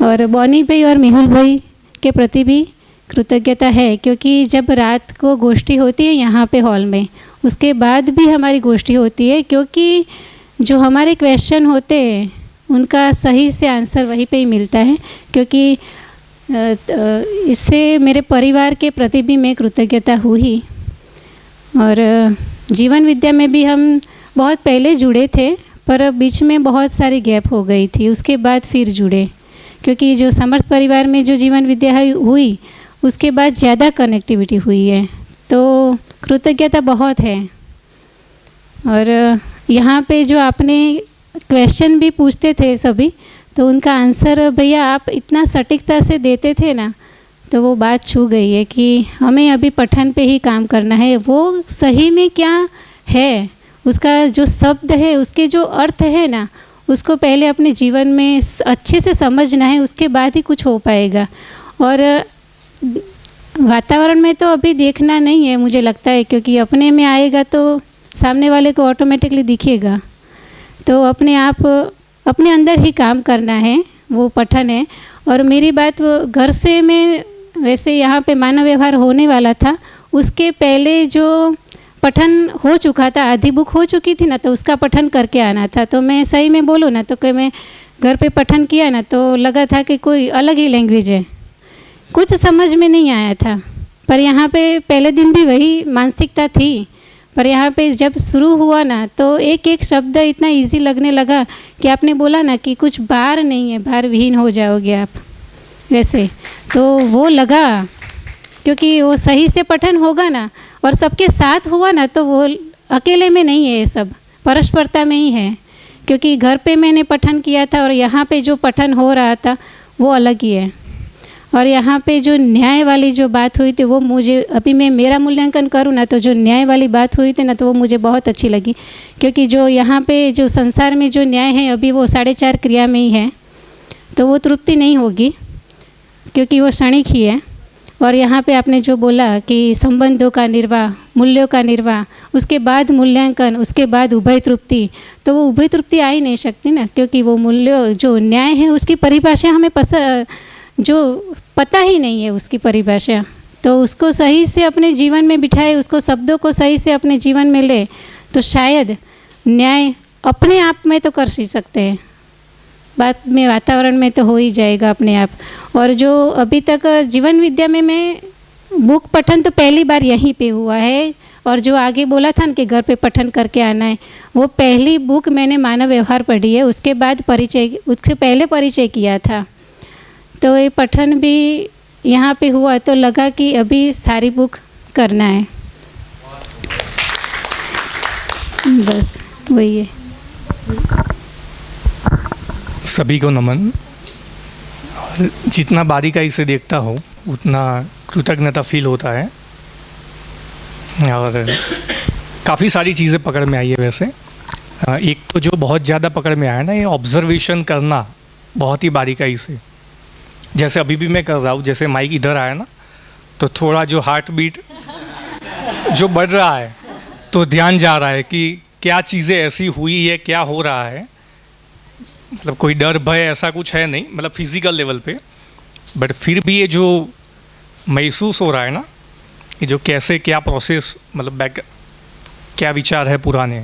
और बॉनी भाई और मेहुल भाई के प्रति भी कृतज्ञता है, क्योंकि जब रात को गोष्ठी होती है यहाँ पे हॉल में, उसके बाद भी हमारी गोष्ठी होती है, क्योंकि जो हमारे क्वेश्चन होते हैं उनका सही से आंसर वहीं पे ही मिलता है। क्योंकि इससे मेरे परिवार के प्रति भी मैं कृतज्ञता हुई। और जीवन विद्या में भी हम बहुत पहले जुड़े थे, पर बीच में बहुत सारी गैप हो गई थी, उसके बाद फिर जुड़े, क्योंकि जो समर्थ परिवार में जो जीवन विद्या हुई उसके बाद ज़्यादा कनेक्टिविटी हुई है। तो कृतज्ञता बहुत है। और यहाँ पे जो आपने क्वेश्चन भी पूछते थे सभी, तो उनका आंसर भैया आप इतना सटीकता से देते थे ना, तो वो बात छू गई है कि हमें अभी पठन पे ही काम करना है। वो सही में क्या है, उसका जो शब्द है, उसके जो अर्थ है ना, उसको पहले अपने जीवन में अच्छे से समझना है, उसके बाद ही कुछ हो पाएगा। और वातावरण में तो अभी देखना नहीं है मुझे लगता है, क्योंकि अपने में आएगा तो सामने वाले को ऑटोमेटिकली दिखेगा। तो अपने आप अपने अंदर ही काम करना है, वो पठन है। और मेरी बात वो घर से, मैं वैसे यहाँ पे मानव व्यवहार होने वाला था, उसके पहले जो पठन हो चुका था, आधी बुक हो चुकी थी ना, तो उसका पठन करके आना था। तो मैं सही में बोलूँ ना, तो कि मैं घर पे पठन किया ना, तो लगा था कि कोई अलग ही लैंग्वेज है, कुछ समझ में नहीं आया था। पर यहाँ पे पहले दिन भी वही मानसिकता थी, पर यहाँ पे जब शुरू हुआ ना, तो एक एक शब्द इतना इजी लगने लगा कि आपने बोला ना कि कुछ भार नहीं है, भार विहीन हो जाओगे आप, वैसे तो वो लगा, क्योंकि वो सही से पठन होगा ना और सबके साथ हुआ ना, तो वो अकेले में नहीं है, ये सब परस्परता में ही है। क्योंकि घर पे मैंने पठन किया था और यहाँ पे जो पठन हो रहा था वो अलग ही है। और यहाँ पे जो न्याय वाली जो बात हुई थी, वो मुझे, अभी मैं मेरा मूल्यांकन करूँ ना, तो जो न्याय वाली बात हुई थी ना, तो वो मुझे बहुत अच्छी लगी। क्योंकि जो यहाँ पे जो संसार में जो न्याय है अभी वो 4.5 क्रिया में ही है, तो वो तृप्ति नहीं होगी, क्योंकि वो क्षणिक ही है। और यहाँ पे आपने जो बोला कि संबंधों का निर्वाह, मूल्यों का निर्वाह, उसके बाद मूल्यांकन, उसके बाद उभय तृप्ति, तो वो उभय तृप्ति आ ही नहीं सकती ना, क्योंकि वो मूल्य जो न्याय है उसकी परिभाषा हमें जो पता ही नहीं है उसकी परिभाषा। तो उसको सही से अपने जीवन में बिठाए, उसको शब्दों को सही से अपने जीवन में ले, तो शायद न्याय अपने आप में तो कर ही सकते हैं, बात में वातावरण में तो हो ही जाएगा अपने आप। और जो अभी तक जीवन विद्या में मैं बुक पठन तो पहली बार यहीं पे हुआ है, और जो आगे बोला था ना कि घर पे पठन करके आना है, वो पहली बुक मैंने मानव व्यवहार पढ़ी है, उसके बाद परिचय, उससे पहले परिचय किया था। तो ये पठन भी यहाँ पे हुआ तो लगा कि अभी सारी बुक करना है, बस वही है। सभी को नमन। और जितना बारीकाई से देखता हूँ उतना कृतज्ञता फील होता है, और काफ़ी सारी चीज़ें पकड़ में आई है। वैसे एक तो जो बहुत ज़्यादा पकड़ में आया ना, ये ऑब्जर्वेशन करना बहुत ही बारीकाई से। जैसे अभी भी मैं कर रहा हूँ, जैसे माइक इधर आया ना, तो थोड़ा जो हार्ट बीट जो बढ़ रहा है, तो ध्यान जा रहा है कि क्या चीज़ें ऐसी हुई है, क्या हो रहा है। मतलब कोई डर भय ऐसा कुछ है नहीं, मतलब फिजिकल लेवल पे, बट फिर भी ये जो महसूस हो रहा है ना, कि जो कैसे क्या प्रोसेस, मतलब बैक क्या विचार है पुराने,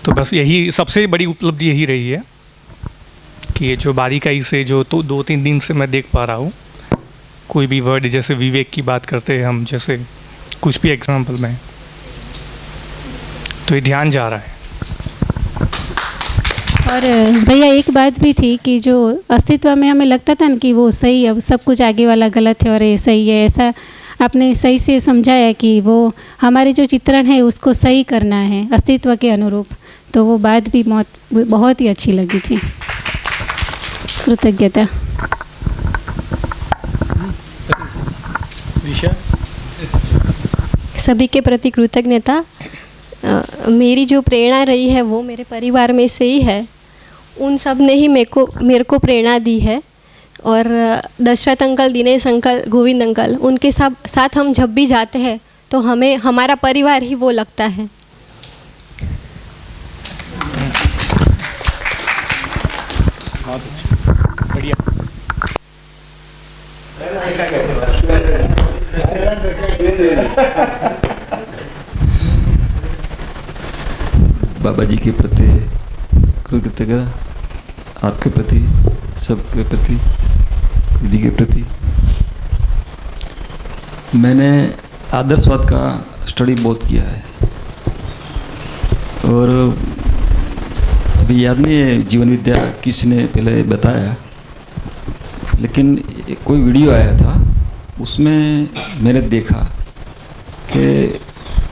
तो बस यही सबसे बड़ी उपलब्धि यही रही है। कि ये जो बारीकाई से जो तो 2-3 दिन से मैं देख पा रहा हूँ, कोई भी वर्ड जैसे विवेक की बात करते हैं हम, जैसे कुछ भी एग्जाम्पल में, तो ये ध्यान जा रहा है। और भैया एक बात भी थी कि जो अस्तित्व में हमें लगता था ना कि वो सही, अब सब कुछ आगे वाला गलत है और ये सही है, ऐसा आपने सही से समझाया कि वो हमारे जो चित्रण है उसको सही करना है अस्तित्व के अनुरूप, तो वो बात भी बहुत ही अच्छी लगी थी। कृतज्ञता। सभी के प्रति कृतज्ञता। मेरी जो प्रेरणा रही है वो मेरे परिवार में से ही है, उन सब ने ही मेरे को प्रेरणा दी है। और Dasharath uncle, Dinesh uncle, Govind uncle, उनके साथ हम जब भी जाते हैं तो हमें हमारा परिवार ही वो लगता है। बढ़िया। बाबा जी के प्रति कृतज्ञता, आपके प्रति, सबके प्रति, दीदी के प्रति। मैंने आदर्शवाद का स्टडी बहुत किया है और अभी याद नहीं है जीवन विद्या किसी ने पहले बताया, लेकिन कोई वीडियो आया था उसमें मैंने देखा कि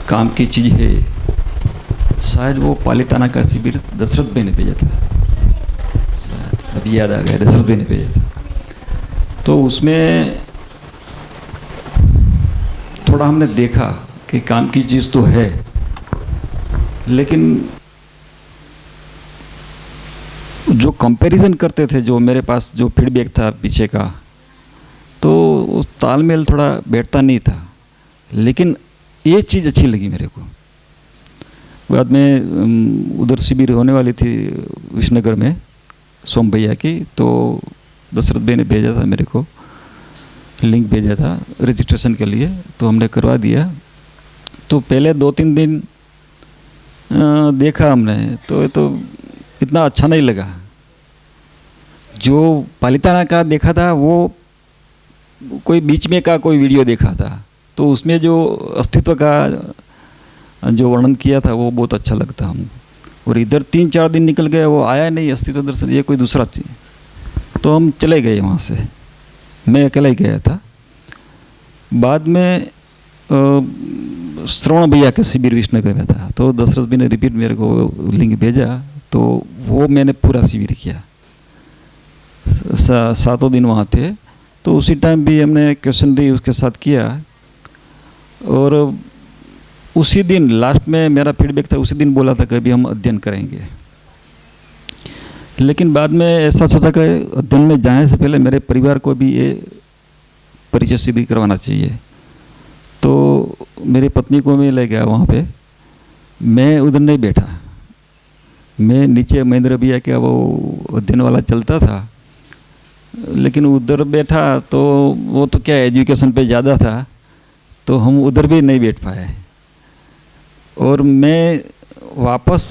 काम की चीज़ है, शायद वो पालिताना का शिविर दशरथ भाई ने भेजा था, शायद अभी याद आ गया, दशरथ भाई ने भेजा था। तो उसमें थोड़ा हमने देखा कि काम की चीज़ तो है, लेकिन जो कंपैरिजन करते थे, जो मेरे पास जो फीडबैक था पीछे का, तो उस तालमेल थोड़ा बैठता नहीं था। लेकिन ये चीज़ अच्छी लगी मेरे को। बाद में उधर शिविर होने वाली थी विष्णुनगर में सोम भैया की, तो दशरथ भाई ने भेजा था मेरे को, लिंक भेजा था रजिस्ट्रेशन के लिए, तो हमने करवा दिया। तो पहले 2-3 दिन देखा हमने, तो ये तो इतना अच्छा नहीं लगा। जो पालिताना का देखा था वो कोई बीच में का कोई वीडियो देखा था, तो उसमें जो अस्तित्व का जो वर्णन किया था वो बहुत अच्छा लगता हमको। और इधर 3-4 दिन निकल गए, वो आया नहीं अस्तित्व दर्शन, ये कोई दूसरा थी, तो हम चले गए वहाँ से। मैं अकेला ही गया था। बाद में श्रवण भैया के शिविर विष्णुनगर में था, तो दशरथ भाई ने रिपीट मेरे को लिंक भेजा, तो वो मैंने पूरा शिविर किया। 7 दिन वहाँ थे, तो उसी टाइम भी हमने क्वेश्चनरी उसके साथ किया। और उसी दिन लास्ट में मेरा फीडबैक था, उसी दिन बोला था कि अभी हम अध्ययन करेंगे। लेकिन बाद में ऐसा सोचा कि अध्ययन में जाने से पहले मेरे परिवार को भी ये परिचय शिविर करवाना चाहिए। तो मेरी पत्नी को मैं ले गया वहाँ पे। मैं उधर नहीं बैठा, मैं नीचे महेंद्र भैया के वो अध्ययन वाला चलता था, लेकिन उधर बैठा तो वो तो क्या एजुकेशन पे ज़्यादा था, तो हम उधर भी नहीं बैठ पाए। और मैं वापस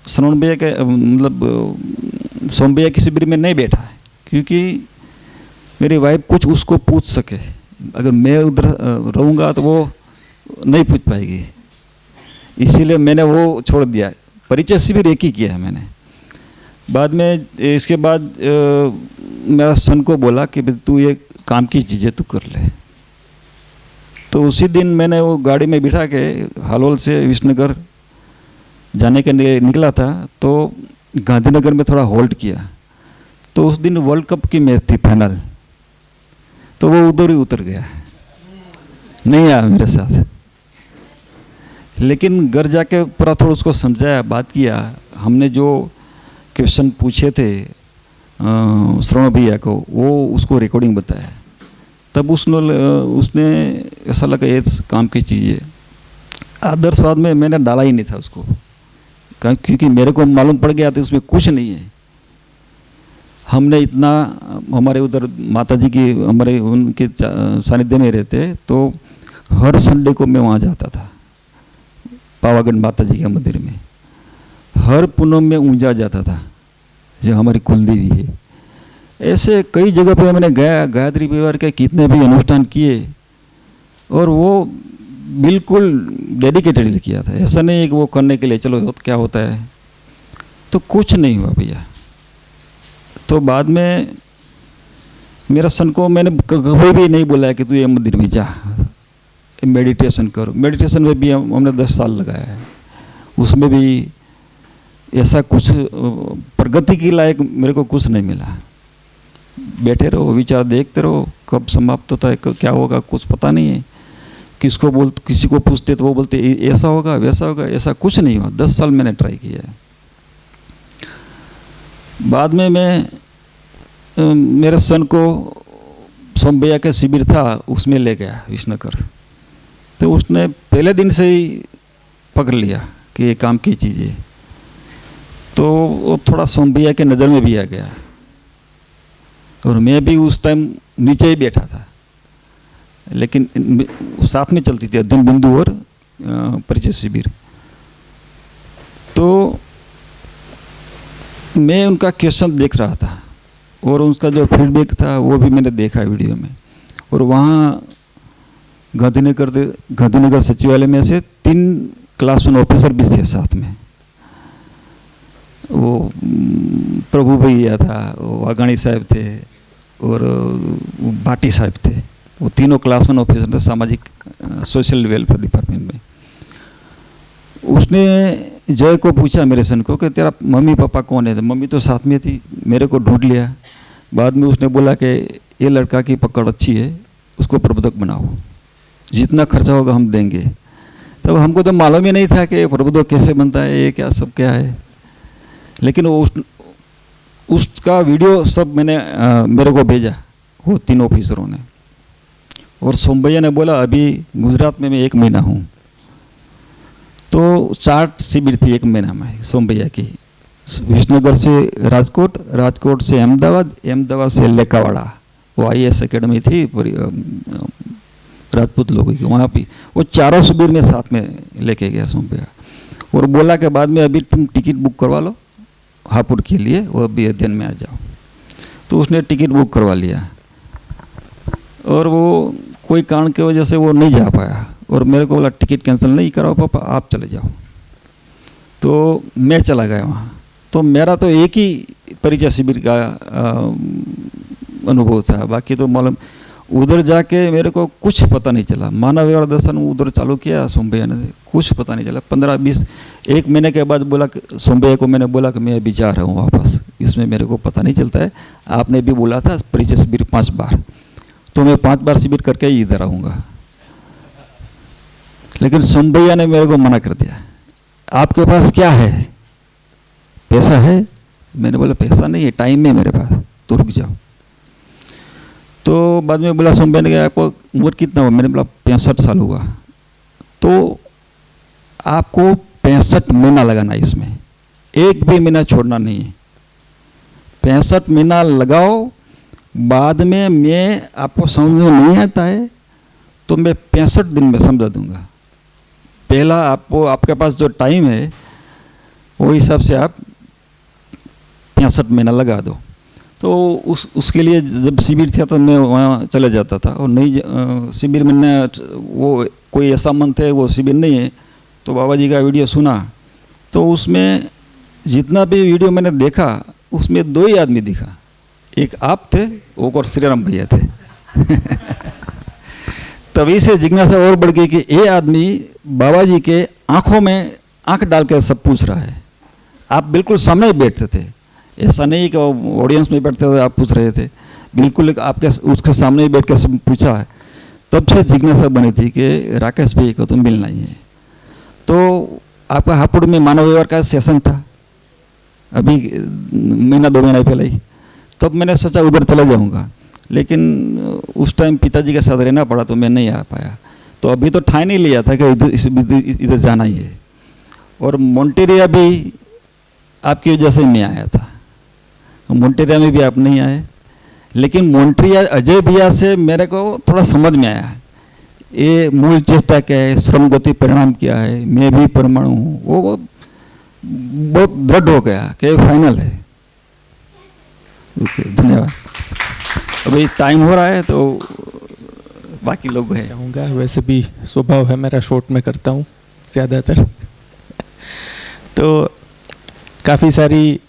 श्रवण भैया के मतलब सोम भैया की शिविर में नहीं बैठा, क्योंकि मेरी वाइफ कुछ उसको पूछ सके। अगर मैं उधर रहूँगा तो वो नहीं पूछ पाएगी, इसीलिए मैंने वो छोड़ दिया। परिचय शिविर एक ही किया है मैंने। बाद में इसके बाद मेरा सन को बोला कि तू ये काम की चीज़ें तू कर ले। तो उसी दिन मैंने वो गाड़ी में बिठा के हालोल से विष्णुनगर जाने के लिए निकला था, तो गांधीनगर में थोड़ा होल्ड किया। तो उस दिन वर्ल्ड कप की मैच थी फाइनल, तो वो उधर ही उतर गया, नहीं आया मेरे साथ। लेकिन घर जाके पूरा थोड़ा उसको समझाया, बात किया। हमने जो क्वेश्चन पूछे थे श्रवण भैया को, वो उसको रिकॉर्डिंग बताया। तब उसने ऐसा लगा ये काम की चीज़ है। आदर्शवाद में मैंने डाला ही नहीं था उसको, क्योंकि मेरे को मालूम पड़ गया था उसमें कुछ नहीं है। हमने इतना, हमारे उधर माता जी की, हमारे उनके सानिध्य में रहते, तो हर संडे को मैं वहाँ जाता था पावागढ़ माता जी के मंदिर में। हर पूनम में ऊंजा जाता था, जो हमारी कुलदेवी है। ऐसे कई जगह पे मैंने गया, गायत्री परिवार के कितने भी अनुष्ठान किए और वो बिल्कुल डेडिकेटेडली किया था। ऐसा नहीं है कि वो करने के लिए चलो क्या होता है, तो कुछ नहीं हुआ भैया। तो बाद में मेरा सन को मैंने कभी भी नहीं बोला कि तू ये मंदिर में जा, मेडिटेशन करो। मेडिटेशन में भी हमने 10 साल लगाया है, उसमें भी ऐसा कुछ प्रगति के लायक मेरे को कुछ नहीं मिला। बैठे रहो, विचार देखते रहो, कब समाप्त होता है, क्या होगा कुछ पता नहीं है। किसी को पूछते तो वो बोलते ऐसा होगा वैसा होगा, ऐसा कुछ नहीं हुआ। 10 साल मैंने ट्राई किया है। बाद में मैं मेरे सन को सोमभैया के शिविर था उसमें ले गया विष्णुकर, तो उसने पहले दिन से ही पकड़ लिया कि ये काम की चीज़ है। तो वो थोड़ा सोमभैया के नज़र में भी आ गया और मैं भी उस टाइम नीचे ही बैठा था, लेकिन साथ में चलती थी अध्ययन बिंदु और परिचय शिविर। तो मैं उनका क्वेश्चन देख रहा था और उसका जो फीडबैक था वो भी मैंने देखा वीडियो में। और वहाँ गांधीनगर सचिवालय में से 3 क्लास 1 ऑफिसर भी थे साथ में। वो प्रभु भैया था, वो वाघाणी साहब थे और भाटी साहब थे। वो तीनों क्लास 1 ऑफिसर थे सामाजिक सोशल वेलफेयर डिपार्टमेंट में। उसने जय को पूछा मेरे सन को कि तेरा मम्मी पापा कौन है? तो मम्मी तो साथ में थी, मेरे को ढूंढ लिया। बाद में उसने बोला कि ये लड़का की पकड़ अच्छी है, उसको प्रबंधक बनाओ, जितना खर्चा होगा हम देंगे। तब हमको तो मालूम ही नहीं था कि प्रबंधक कैसे बनता है, ये क्या सब क्या है। लेकिन उसका वीडियो सब मैंने मेरे को भेजा वो 3 ऑफिसरों ने। और सोमभैया ने बोला अभी गुजरात में मैं 1 महीना हूँ। तो 4 शिविर थी 1 महीना में सोमभैया की, विष्णुनगर से राजकोट, राजकोट से अहमदाबाद, अहमदाबाद से लेकावाड़ा। वो IAS एकेडमी थी राजपूत लोगों की, वहाँ भी वो 4 शिविर में साथ में लेके गया सोमभैया। और बोला कि बाद में अभी तुम टिकट बुक करवा लो हापुड़ के लिए, वो अभी अध्ययन में आ जाओ। तो उसने टिकट बुक करवा लिया और वो कोई कारण की वजह से वो नहीं जा पाया और मेरे को बोला टिकट कैंसिल नहीं कराओ पापा, आप चले जाओ। तो मैं चला गया वहाँ। तो मेरा तो एक ही परिचय शिविर का अनुभव था, बाकी तो मालूम उधर जाके मेरे को कुछ पता नहीं चला। मानव व्यवहार दर्शन उधर चालू किया सोमभैया ने, कुछ पता नहीं चला। 15-20 1 महीने के बाद बोला सोमभैया को मैंने बोला कि मैं अभी जा रहा हूँ वापस, इसमें मेरे को पता नहीं चलता है। आपने भी बोला था परिचय शिविर 5 बार, तो मैं 5 बार शिविर करके ही इधर आऊँगा। लेकिन सोमभैया ने मेरे को मना कर दिया, आपके पास क्या है, पैसा है? मैंने बोला पैसा नहीं है, टाइम है मेरे पास, तो रुक जाओ। तो बाद में बोला सोमभैया ने, आपको उम्र कितना हुआ? मैंने बोला 65 साल हुआ। तो आपको 65 महीना लगाना है, इसमें 1 भी महीना छोड़ना नहीं है। 65 महीना लगाओ, बाद में मैं आपको समझ में नहीं आता है तो मैं 65 दिन में समझा दूंगा। पहला आपको आपके पास जो टाइम है वो हिसाब से आप 65 महीना लगा दो। तो उसके लिए जब शिविर था तो मैं वहाँ चले जाता था। और नहीं शिविर में वो कोई ऐसा मंथ है वो शिविर नहीं है, तो बाबा जी का वीडियो सुना। तो उसमें जितना भी वीडियो मैंने देखा उसमें 2 ही आदमी दिखा, एक आप थे और श्रीराम भैया थे। तभी से जिज्ञासा और बढ़ गई कि ये आदमी बाबा जी के आंखों में आंख डाल कर सब पूछ रहा है। आप बिल्कुल सामने बैठते थे, ऐसा नहीं कि ऑडियंस में बैठते थे आप पूछ रहे थे, बिल्कुल आपके उसके सामने ही बैठ कर सब पूछा है। तब से जिज्ञासा बनी थी कि राकेश भाई को तो मिलना ही है। तो आपका हापुड़ में मानव व्यवहार का सेशन था अभी 1-2 महीना पहले ही, तब मैंने सोचा उधर चला जाऊंगा, लेकिन उस टाइम पिताजी के साथ रहना पड़ा तो मैं नहीं आ पाया। तो अभी तो ठान ही लिया था कि इधर जाना ही है। और मोन्टेरिया भी आपकी वजह से मैं आया था, मोन्टेरिया में भी आप नहीं आए, लेकिन मोन्टेरिया अजय भैया से मेरे को थोड़ा समझ में आया ये मूल चेष्टा क्या है, श्रम गति परिणाम क्या है, मैं भी परमाणु हूँ। वो बहुत दृढ़ हो गया कि फाइनल है। ओके, धन्यवाद। अभी टाइम हो रहा है तो बाकी लोग हैं। चाहूँगा, वैसे भी स्वभाव है मेरा शॉर्ट में करता हूँ ज़्यादातर। तो काफ़ी सारी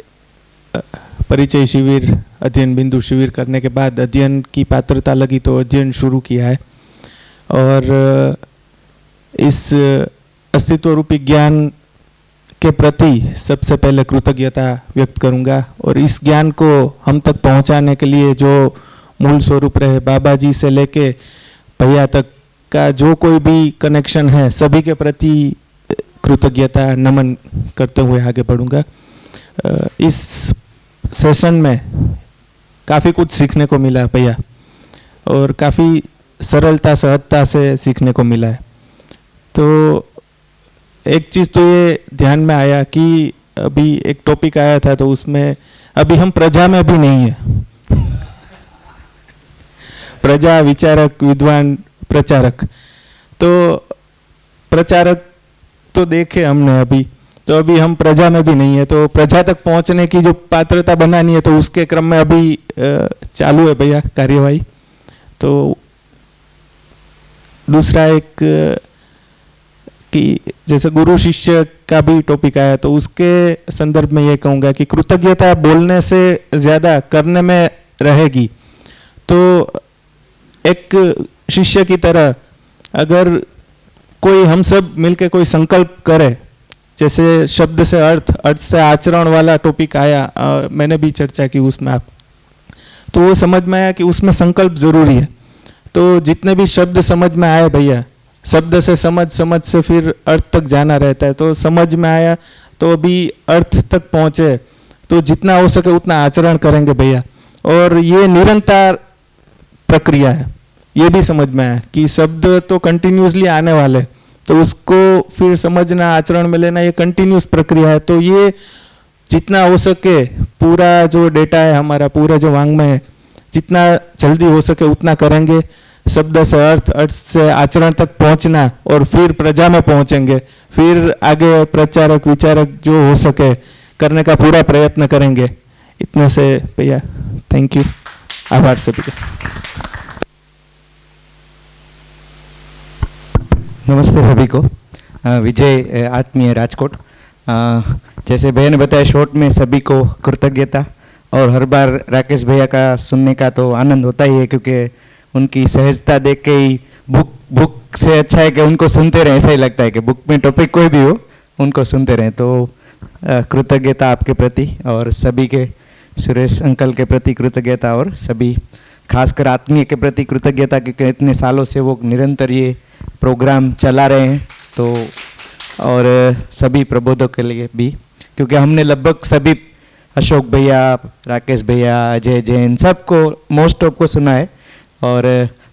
परिचय शिविर, अध्ययन बिंदु शिविर करने के बाद अध्ययन की पात्रता लगी तो अध्ययन शुरू किया है, और इस अस्तित्व रूपी ज्ञान के प्रति सबसे पहले कृतज्ञता व्यक्त करूंगा। और इस ज्ञान को हम तक पहुंचाने के लिए जो मूल स्वरूप रहे बाबा जी से लेके भैया तक का जो कोई भी कनेक्शन है, सभी के प्रति कृतज्ञता नमन करते हुए आगे बढ़ूंगा। इस सेशन में काफ़ी कुछ सीखने को मिला भैया, और काफ़ी सरलता सहजता से सीखने को मिला है। तो एक चीज़ तो ये ध्यान में आया कि अभी एक टॉपिक आया था, तो उसमें अभी हम प्रजा में भी नहीं है। प्रजा, विचारक, विद्वान, प्रचारक। तो प्रचारक तो देखे हमने अभी, तो अभी हम प्रजा में भी नहीं है। तो प्रजा तक पहुंचने की जो पात्रता बनानी है, तो उसके क्रम में अभी चालू है भैया कार्यवाही। तो दूसरा एक कि जैसे गुरु शिष्य का भी टॉपिक आया, तो उसके संदर्भ में ये कहूँगा कि कृतज्ञता बोलने से ज़्यादा करने में रहेगी। तो एक शिष्य की तरह अगर कोई हम सब मिलके कोई संकल्प करे, जैसे शब्द से अर्थ, अर्थ से आचरण वाला टॉपिक आया, मैंने भी चर्चा की उसमें आप, तो वो समझ में आया कि उसमें संकल्प जरूरी है। तो जितने भी शब्द समझ में आए भैया, शब्द से समझ, समझ से फिर अर्थ तक जाना रहता है। तो समझ में आया तो अभी अर्थ तक पहुँचे, तो जितना हो सके उतना आचरण करेंगे भैया। और ये निरंतर प्रक्रिया है, ये भी समझ में आया कि शब्द तो कंटिन्यूसली आने वाले, तो उसको फिर समझना, आचरण में लेना, ये कंटिन्यूस प्रक्रिया है। तो ये जितना हो सके पूरा जो डेटा है हमारा, पूरा जो वांग्मय है, जितना जल्दी हो सके उतना करेंगे। शब्द से अर्थ, अर्थ से आचरण तक पहुंचना, और फिर प्रजा में पहुंचेंगे, फिर आगे प्रचारक, विचारक जो हो सके करने का पूरा प्रयत्न करेंगे। इतने से भैया थैंक यू, आभार सभी का। नमस्ते सभी को। विजय आत्मीय राजकोट। जैसे भैया ने बताया शॉर्ट में, सभी को कृतज्ञता। और हर बार राकेश भैया का सुनने का तो आनंद होता ही है, क्योंकि उनकी सहजता देख के ही बुक से अच्छा है कि उनको सुनते रहें। ऐसा ही लगता है कि बुक में टॉपिक कोई भी हो, उनको सुनते रहें। तो कृतज्ञता आपके प्रति, और सभी के, सुरेश अंकल के प्रति कृतज्ञता, और सभी खासकर आत्मीय के प्रति कृतज्ञता, क्योंकि इतने सालों से वो निरंतर ये प्रोग्राम चला रहे हैं। तो और सभी प्रबोधक के लिए भी, क्योंकि हमने लगभग सभी, अशोक भैया, राकेश भैया, अजय जैन, सबको, मोस्ट ऑफ को सुना है, और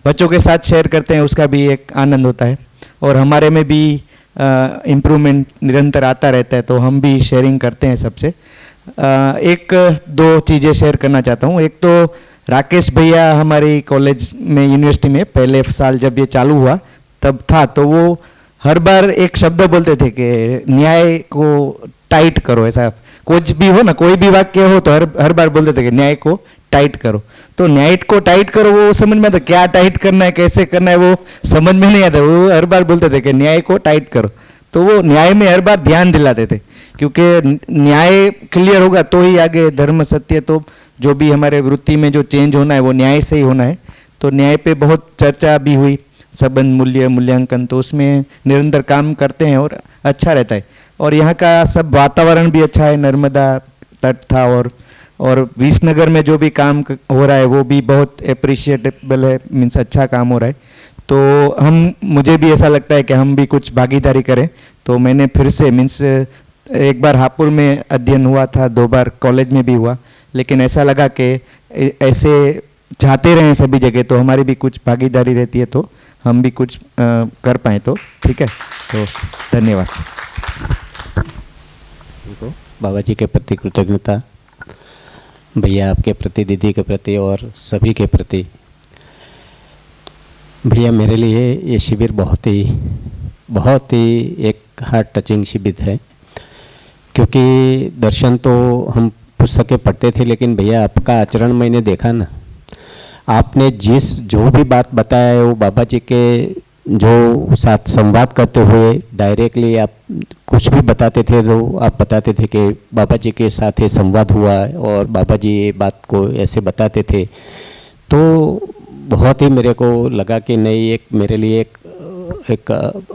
बच्चों के साथ शेयर करते हैं, उसका भी एक आनंद होता है। और हमारे में भी इम्प्रूवमेंट निरंतर आता रहता है, तो हम भी शेयरिंग करते हैं सबसे। एक दो चीज़ें शेयर करना चाहता हूँ। एक तो राकेश भैया हमारी कॉलेज में, यूनिवर्सिटी में पहले साल जब ये चालू हुआ तब था, तो वो हर बार एक शब्द बोलते थे कि न्याय को टाइट करो। ऐसा कुछ भी हो ना, कोई भी वाक्य हो, तो हर बार बोलते थे कि न्याय को टाइट करो। तो न्याय को टाइट करो, वो समझ में आता क्या टाइट करना है, कैसे करना है, वो समझ में नहीं आता। वो हर बार बोलते थे कि न्याय को टाइट करो। तो वो न्याय में हर बार ध्यान दिलाते थे, क्योंकि न्याय क्लियर होगा तो ही आगे धर्म, सत्य, तो जो भी हमारे वृत्ति में जो चेंज होना है वो न्याय से ही होना है। तो न्याय पे बहुत चर्चा भी हुई, संबंध, मूल्य, मूल्यांकन, तो उसमें निरंतर काम करते हैं और अच्छा रहता है। और यहाँ का सब वातावरण भी अच्छा है, नर्मदा तट था, और विसनगर में जो भी काम हो रहा है वो भी बहुत अप्रिशिएटेबल है, मीन्स अच्छा काम हो रहा है। तो मुझे भी ऐसा लगता है कि हम भी कुछ भागीदारी करें। तो मैंने फिर से, मीन्स एक बार हापुड़ में अध्ययन हुआ था, 2 बार कॉलेज में भी हुआ, लेकिन ऐसा लगा कि ऐसे जाते रहें सभी जगह, तो हमारी भी कुछ भागीदारी रहती है, तो हम भी कुछ कर पाएँ तो ठीक है। तो धन्यवाद। बाबा जी के प्रति कृतज्ञता, भैया आपके प्रति, दीदी के प्रति और सभी के प्रति। भैया मेरे लिए ये शिविर बहुत ही एक हार्ट टचिंग शिविर है, क्योंकि दर्शन तो हम पुस्तकें पढ़ते थे, लेकिन भैया आपका आचरण मैंने देखा ना, आपने जो भी बात बताया है वो बाबा जी के जो साथ संवाद करते हुए डायरेक्टली आप कुछ भी बताते थे तो आप बताते थे कि बाबा जी के साथ ये संवाद हुआ और बाबा जी ये बात को ऐसे बताते थे। तो बहुत ही मेरे को लगा कि नहीं, एक मेरे लिए एक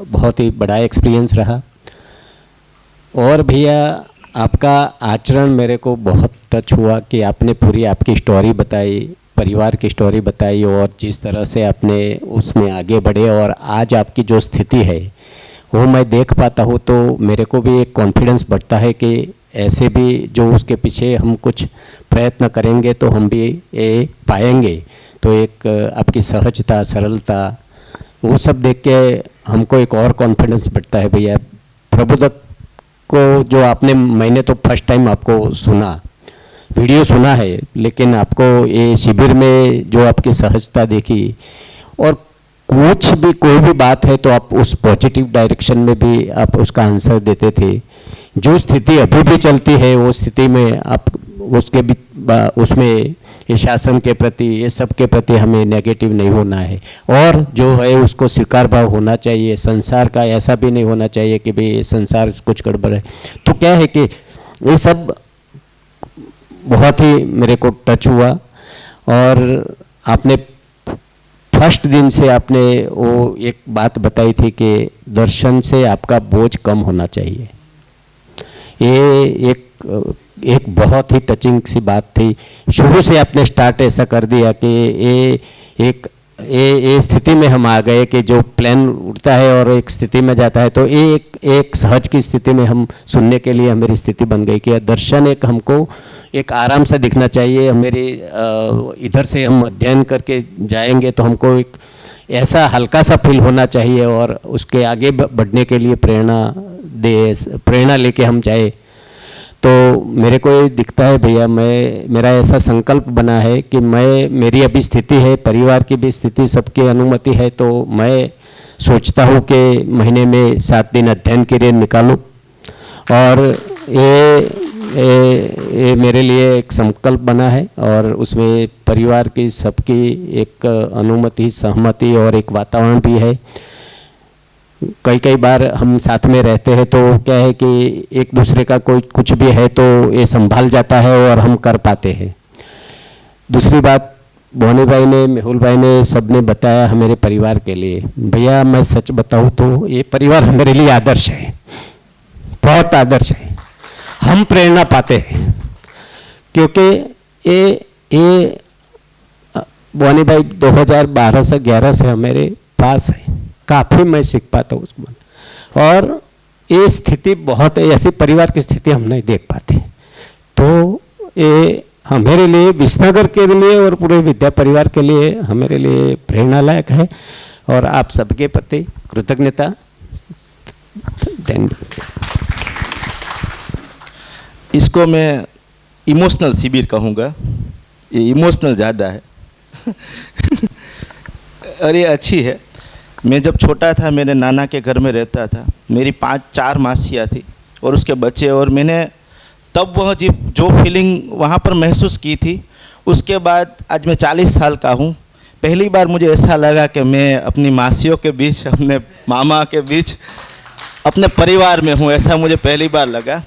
बहुत ही बड़ा एक्सपीरियंस रहा। और भैया आपका आचरण मेरे को बहुत टच हुआ कि आपने पूरी आपकी स्टोरी बताई, परिवार की स्टोरी बताई, और जिस तरह से आपने उसमें आगे बढ़े और आज आपकी जो स्थिति है वो मैं देख पाता हूँ, तो मेरे को भी एक कॉन्फिडेंस बढ़ता है कि ऐसे भी जो उसके पीछे हम कुछ प्रयत्न करेंगे तो हम भी ये पाएंगे। तो एक आपकी सहजता, सरलता, वो सब देख के हमको एक और कॉन्फिडेंस बढ़ता है। भैया प्रबोधक को जो मैंने तो फर्स्ट टाइम आपको सुना, वीडियो सुना है, लेकिन आपको ये शिविर में जो आपकी सहजता देखी, और कुछ भी कोई भी बात है तो आप उस पॉजिटिव डायरेक्शन में भी आप उसका आंसर देते थे। जो स्थिति अभी भी चलती है वो स्थिति में आप उसके भी उसमें ये शासन के प्रति, ये सब के प्रति हमें नेगेटिव नहीं होना है, और जो है उसको स्वीकार भाव होना चाहिए। संसार का ऐसा भी नहीं होना चाहिए कि भाई ये संसार कुछ गड़बड़ है। तो क्या है कि ये सब बहुत ही मेरे को टच हुआ। और आपने फर्स्ट दिन से आपने वो एक बात बताई थी कि दर्शन से आपका बोझ कम होना चाहिए। ये एक बहुत ही टचिंग सी बात थी। शुरू से आपने स्टार्ट ऐसा कर दिया कि ये स्थिति में हम आ गए कि जो प्लेन उड़ता है और एक स्थिति में जाता है, तो एक सहज की स्थिति में हम सुनने के लिए हमारी स्थिति बन गई कि दर्शन एक हमको एक आराम से दिखना चाहिए। मेरे इधर से हम अध्ययन करके जाएंगे तो हमको एक ऐसा हल्का सा फील होना चाहिए और उसके आगे बढ़ने के लिए प्रेरणा लेके हम जाए। तो मेरे को ये दिखता है भैया, मेरा ऐसा संकल्प बना है कि मेरी अभी स्थिति है, परिवार की भी स्थिति, सबकी अनुमति है, तो मैं सोचता हूँ कि महीने में 7 दिन अध्ययन के लिए निकालूँ। और ये मेरे लिए एक संकल्प बना है, और उसमें परिवार की सबकी एक अनुमति, सहमति और एक वातावरण भी है। कई बार हम साथ में रहते हैं तो क्या है कि एक दूसरे का कोई कुछ भी है तो ये संभाल जाता है और हम कर पाते हैं। दूसरी बात, भोनी भाई ने, मेहुल भाई ने, सब ने बताया हमारे परिवार के लिए। भैया मैं सच बताऊँ तो ये परिवार हमारे लिए आदर्श है, बहुत आदर्श है। हम प्रेरणा पाते हैं क्योंकि ये भोनी भाई 2012 से 11 से हमारे पास है, काफ़ी मैं सीख पाता हूँ उसमें। और ये स्थिति बहुत ऐसी परिवार की स्थिति हम नहीं देख पाते, तो ये हमारे लिए, विसनगर के लिए और पूरे विद्या परिवार के लिए हमारे लिए प्रेरणा लायक है। और आप सबके प्रति कृतज्ञता। इसको मैं इमोशनल शिविर कहूँगा, ये इमोशनल ज़्यादा है और ये अच्छी है। मैं जब छोटा था मेरे नाना के घर में रहता था, मेरी 5-4 मासियाँ थी और उसके बच्चे, और मैंने तब वह जो फीलिंग वहाँ पर महसूस की थी, उसके बाद आज मैं 40 साल का हूँ। पहली बार मुझे ऐसा लगा कि मैं अपनी मासियों के बीच, अपने मामा के बीच, अपने परिवार में हूँ, ऐसा मुझे पहली बार लगा।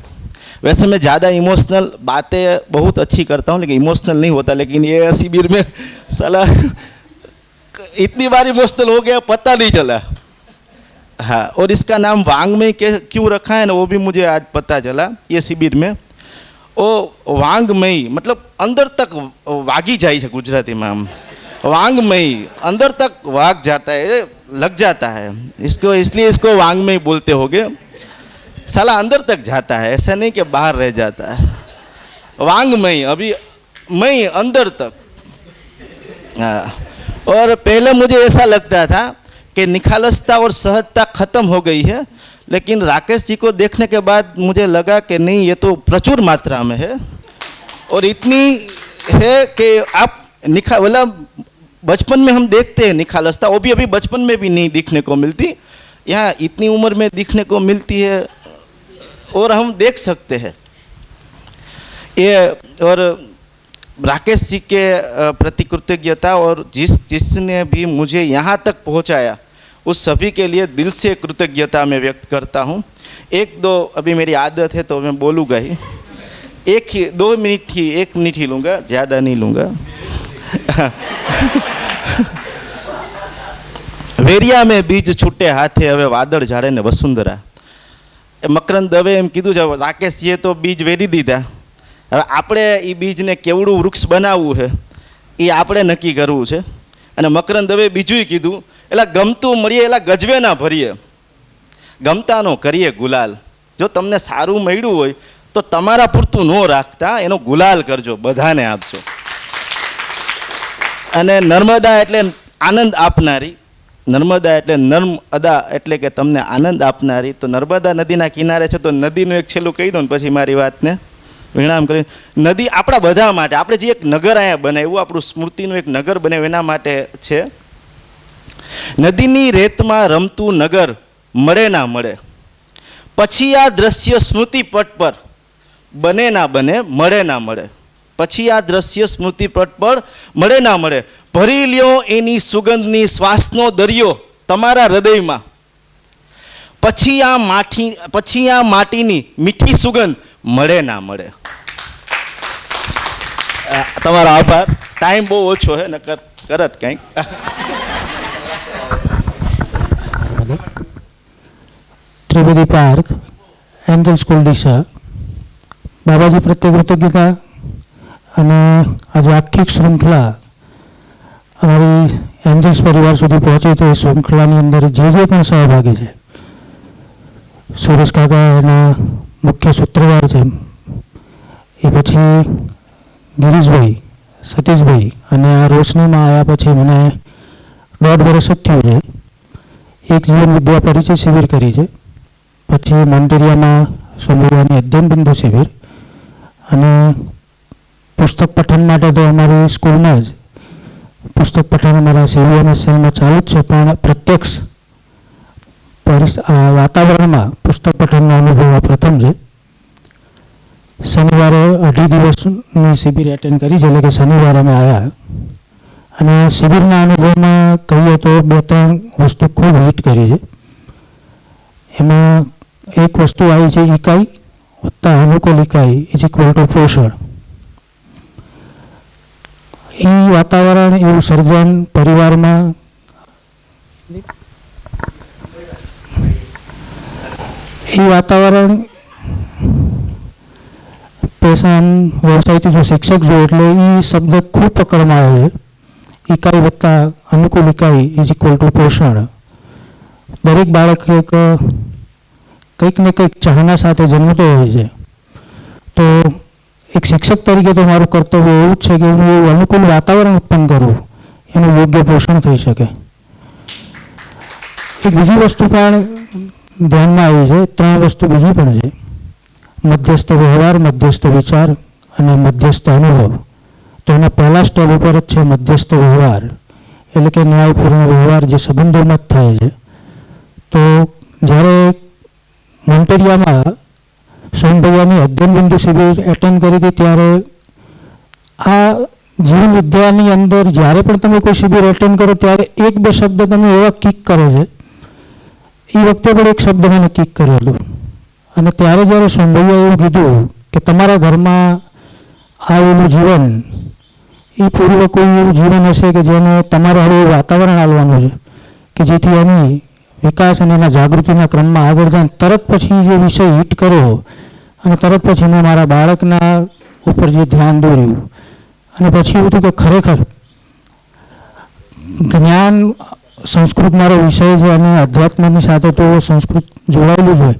वैसे मैं ज़्यादा इमोशनल बातें बहुत अच्छी करता हूँ लेकिन इमोशनल नहीं होता, लेकिन ये शिविर में साला इतनी बार इमोशनल हो गया पता नहीं चला। हाँ, और इसका नाम वांग्मय क्यों रखा है ना, वो भी मुझे आज पता चला ये शिविर में। वो वांग्मय मतलब अंदर तक वागी जाए है, गुजराती में हम वांग्मय, अंदर तक वाग जाता है, लग जाता है इसको, इसलिए इसको वांग्मय बोलते होगे। साला अंदर तक जाता है, ऐसा नहीं कि बाहर रह जाता है। वांग्मय, अभी मई अंदर तक। हाँ, और पहले मुझे ऐसा लगता था कि निखालसता और सहजता खत्म हो गई है, लेकिन राकेश जी को देखने के बाद मुझे लगा कि नहीं, ये तो प्रचुर मात्रा में है। और इतनी है कि आप मतलब बचपन में हम देखते हैं निखालसता, वो भी अभी बचपन में भी नहीं दिखने को मिलती, यहाँ इतनी उम्र में दिखने को मिलती है और हम देख सकते हैं। ये और राकेश जी के प्रति कृतज्ञता, और जिसने भी मुझे यहाँ तक पहुँचाया उस सभी के लिए दिल से कृतज्ञता मैं व्यक्त करता हूँ। एक दो अभी मेरी आदत है तो मैं बोलूँगा ही, 1 मिनट ही लूँगा, ज़्यादा नहीं लूँगा। વેરિયા મેં બીજ છૂટે હાથે હવે વાદળ ઝાડે ને વસુંધરા. મકરંદ દવે એમ કીધું છે રાકેશજીએ તો બીજ વેરી દીધા, હવે આપણે એ બીજને કેવડું વૃક્ષ બનાવવું છે એ આપણે નક્કી કરવું છે. અને મકરંદ દવે બીજું કીધું, એટલે ગમતું મળીએ એટલે ગજવે ના ભરીએ, ગમતાનો કરીએ ગુલાલ. જો તમને સારું મળ્યું હોય તો તમારા પૂરતું ન રાખતા એનો ગુલાલ કરજો, બધાને આપજો. અને નર્મદા એટલે આનંદ આપનારી, નર્મદા એટલે નર્મ અદા એટલે કે તમને આનંદ આપનારી. તો નર્મદા નદીના કિનારે છે તો નદીનું એક છેલ્લું કહી દઉં ને પછી મારી વાતને વિરામ કરી. નદી આપણા બધા માટે, આપણે જે એક નગર અહીંયા બનાવ્યું, આપણું સ્મૃતિનું એક નગર બનાવ્યું એના માટે છે. નદીની રેતમાં રમતું નગર મળે ના મળે, પછી આ દ્રશ્ય સ્મૃતિ પટ પર બને ના બને, મળે ના મળે. પછી આ દ્રશ્ય સ્મૃતિ પટ પર મળે ના મળે. ભરી લ્યો એની સુગંધની શ્વાસનો દરિયો તમારા હૃદયમાં. પછી આ માટીની મીઠી સુગંધ મળે ના મળે. તમારો આભાર. ટાઈમ બહુ ઓછો છે ને કરત કંઈક. Trivedi Park, Angel School Deesa. Babaji પ્રત્યે કૃતજ્ઞતા. અને આજે આખી શૃંખલા અમારી એન્જલ્સ પરિવાર સુધી પહોંચી તો એ શૃંખલાની અંદર જે પણ સહભાગી છે, સુરેશ કાકા એના મુખ્ય સૂત્રધાર છે, એ પછી ગિરીશભાઈ, સતીશભાઈ, અને આ રોશનીમાં આવ્યા પછી મને 1.5 વર્ષ જ થયું છે. એક જીવન વિદ્યા પરિચય શિબિર કરી છે, પછી મોન્ટેરિયામાં સંબોધવાની અધ્યયન બિંદુ શિબિર, અને પુસ્તક પઠન માટે તો અમારી સ્કૂલમાં જ પુસ્તક પઠન અમારા CVMSLમાં ચાલુ જ છે, પણ પ્રત્યક્ષ વાતાવરણમાં પુસ્તક પઠનનો અનુભવ પ્રથમ છે. શનિવારે 2.5 દિવસની શિબિર એટેન્ડ કરી છે, એટલે કે શનિવારે અમે આવ્યા. અને શિબિરના અનુભવમાં કહીએ તો 2-3 વસ્તુ ખૂબ હિટ કરી છે. એમાં એક વસ્તુ આવી છે ઇકાઈ વત્તા અનુકૂળ ઇકાઈ ઇઝ ઇક્વલ ટુ પોષણ. એ વાતાવરણ એવું સર્જન પરિવારમાં એ વાતાવરણ પેશન વ્યવસાયથી જો શિક્ષક જો એટલે એ શબ્દ ખૂબ પકડમાં આવે છે. ઇકાઈ વત્તા અનુકૂળ ઇકાઈ ઇઝ ઇક્વલ ટુ પોષણ. દરેક બાળક કંઈક ને કંઈક ચાહના સાથે જન્મતો હોય છે. તો એક શિક્ષક તરીકે તો મારું કર્તવ્ય એવું જ છે કે હું એવું અનુકૂળ વાતાવરણ ઉત્પન્ન કરું, એનું યોગ્ય પોષણ થઈ શકે. એક બીજી વસ્તુ પણ ધ્યાનમાં આવી છે, 3 વસ્તુ બીજી પણ છે: મધ્યસ્થ વ્યવહાર, મધ્યસ્થ વિચાર અને મધ્યસ્થ અનુભવ. તો એના પહેલા સ્ટેપ ઉપર જ છે મધ્યસ્થ વ્યવહાર, એટલે કે ન્યાયપૂર્ણ વ્યવહાર જે સંબંધોમાં જ થાય છે. તો જ્યારે મોન્ટેરિયામાં સોમભૈયાની અધ્યયન બિંદુ શિબિર એટેન્ડ કરી હતી ત્યારે આ જીવન વિદ્યાની અંદર જ્યારે પણ તમે કોઈ શિબિર એટેન્ડ કરો ત્યારે 1-2 શબ્દ તમે એવા કિક કરો છે. એ વખતે પણ એક શબ્દ મને કિક કર્યો હતો. અને ત્યારે જ્યારે સોમભૈયાએ એવું કીધું કે તમારા ઘરમાં આવેલું જીવન એ પૂર્વ કોઈ એવું જીવન હશે કે જેને તમારે હવે વાતાવરણ આપવાનું છે કે જેથી એની વિકાસ અને એના જાગૃતિના ક્રમમાં આગળ જાય. તરત પછી જે વિષય હિટ કર્યો અને તરત પછી મેં મારા બાળકના ઉપર જે ધ્યાન દોર્યું અને પછી એવું થયું કે ખરેખર જ્ઞાન સંસ્કૃત મારો વિષય છે અને અધ્યાત્મની સાથે તો સંસ્કૃત જોડાયેલું જ હોય,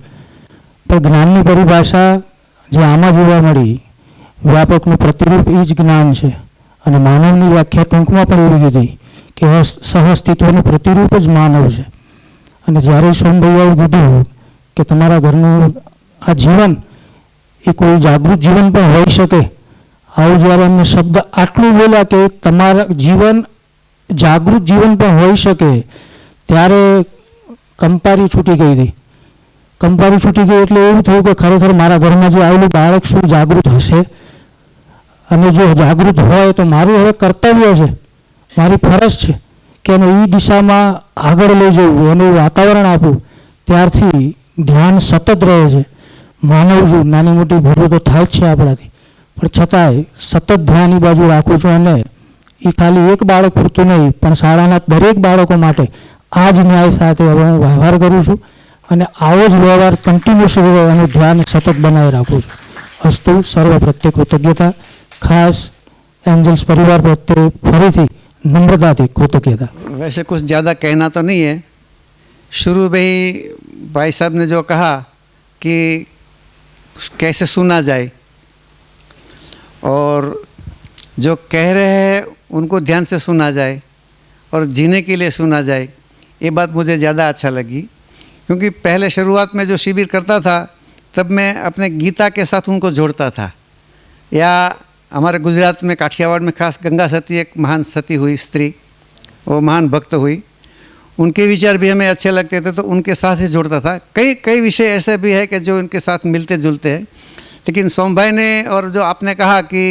પણ જ્ઞાનની પરિભાષા જે આમાં જોવા મળી, વ્યાપકનું પ્રતિરૂપ એ જ જ્ઞાન છે. અને માનવની વ્યાખ્યા ટૂંકમાં પણ એવી કીધી કે સહઅસ્તિત્વનું પ્રતિરૂપ જ માનવ છે. અને જ્યારે સોમભૈયાએ કીધું કે તમારા ઘરનું આ જીવન એ કોઈ જાગૃત જીવન પણ હોઈ શકે, આવું જ્યારે એમને શબ્દ આટલું બોલ્યા કે તમારા જીવન જાગૃત જીવન પણ હોઈ શકે, ત્યારે કંપારી છૂટી ગઈ હતી. કંપારી છૂટી ગઈ એટલે એવું થયું કે ખરેખર મારા ઘરમાં જે આવેલું બાળક શું જાગૃત હશે, અને જો જાગૃત હોય તો મારું હવે કર્તવ્ય છે, મારી ફરજ છે કે એને એ દિશામાં આગળ લઈ જવું, એનું વાતાવરણ આપવું. ત્યારથી ધ્યાન સતત રહે છે. માનવ છું, નાની મોટી ભૂલો તો થાય જ છે આપણાથી, પણ છતાંય સતત ધ્યાન એ બાજુ રાખું છું. અને એ ખાલી એક બાળક પૂરતું નહીં, પણ શાળાના દરેક બાળકો માટે આ જ ન્યાય સાથે હવે હું વ્યવહાર કરું છું અને આવો જ વ્યવહાર કન્ટિન્યુઅસ એનું ધ્યાન સતત બનાવી રાખું છું. અસ્તુ સર્વ પ્રત્યે કૃતજ્ઞતા, ખાસ एंजल्स परिवार प्रत्ये फरीथी नम्रताथी कृतज्ञता। वैसे कुछ ज़्यादा कहना तो नहीं है। शुरू में ही भाई साहब ने जो कहा कि कैसे सुना जाए और जो कह रहे हैं उनको ध्यान से सुना जाए और जीने के लिए सुना जाए, ये बात मुझे ज़्यादा अच्छा लगी। क्योंकि पहले शुरुआत में जो शिविर करता था तब मैं अपने गीता के साथ उनको जोड़ता था, या हमारे गुजरात में काठियावाड़ में खास गंगा सती एक महान सती हुई स्त्री, वो महान भक्त हुई, उनके विचार भी हमें अच्छे लगते थे तो उनके साथ ही जोड़ता था। कई विषय ऐसे भी है कि जो इनके साथ मिलते जुलते हैं। लेकिन सोम भाई ने और जो आपने कहा कि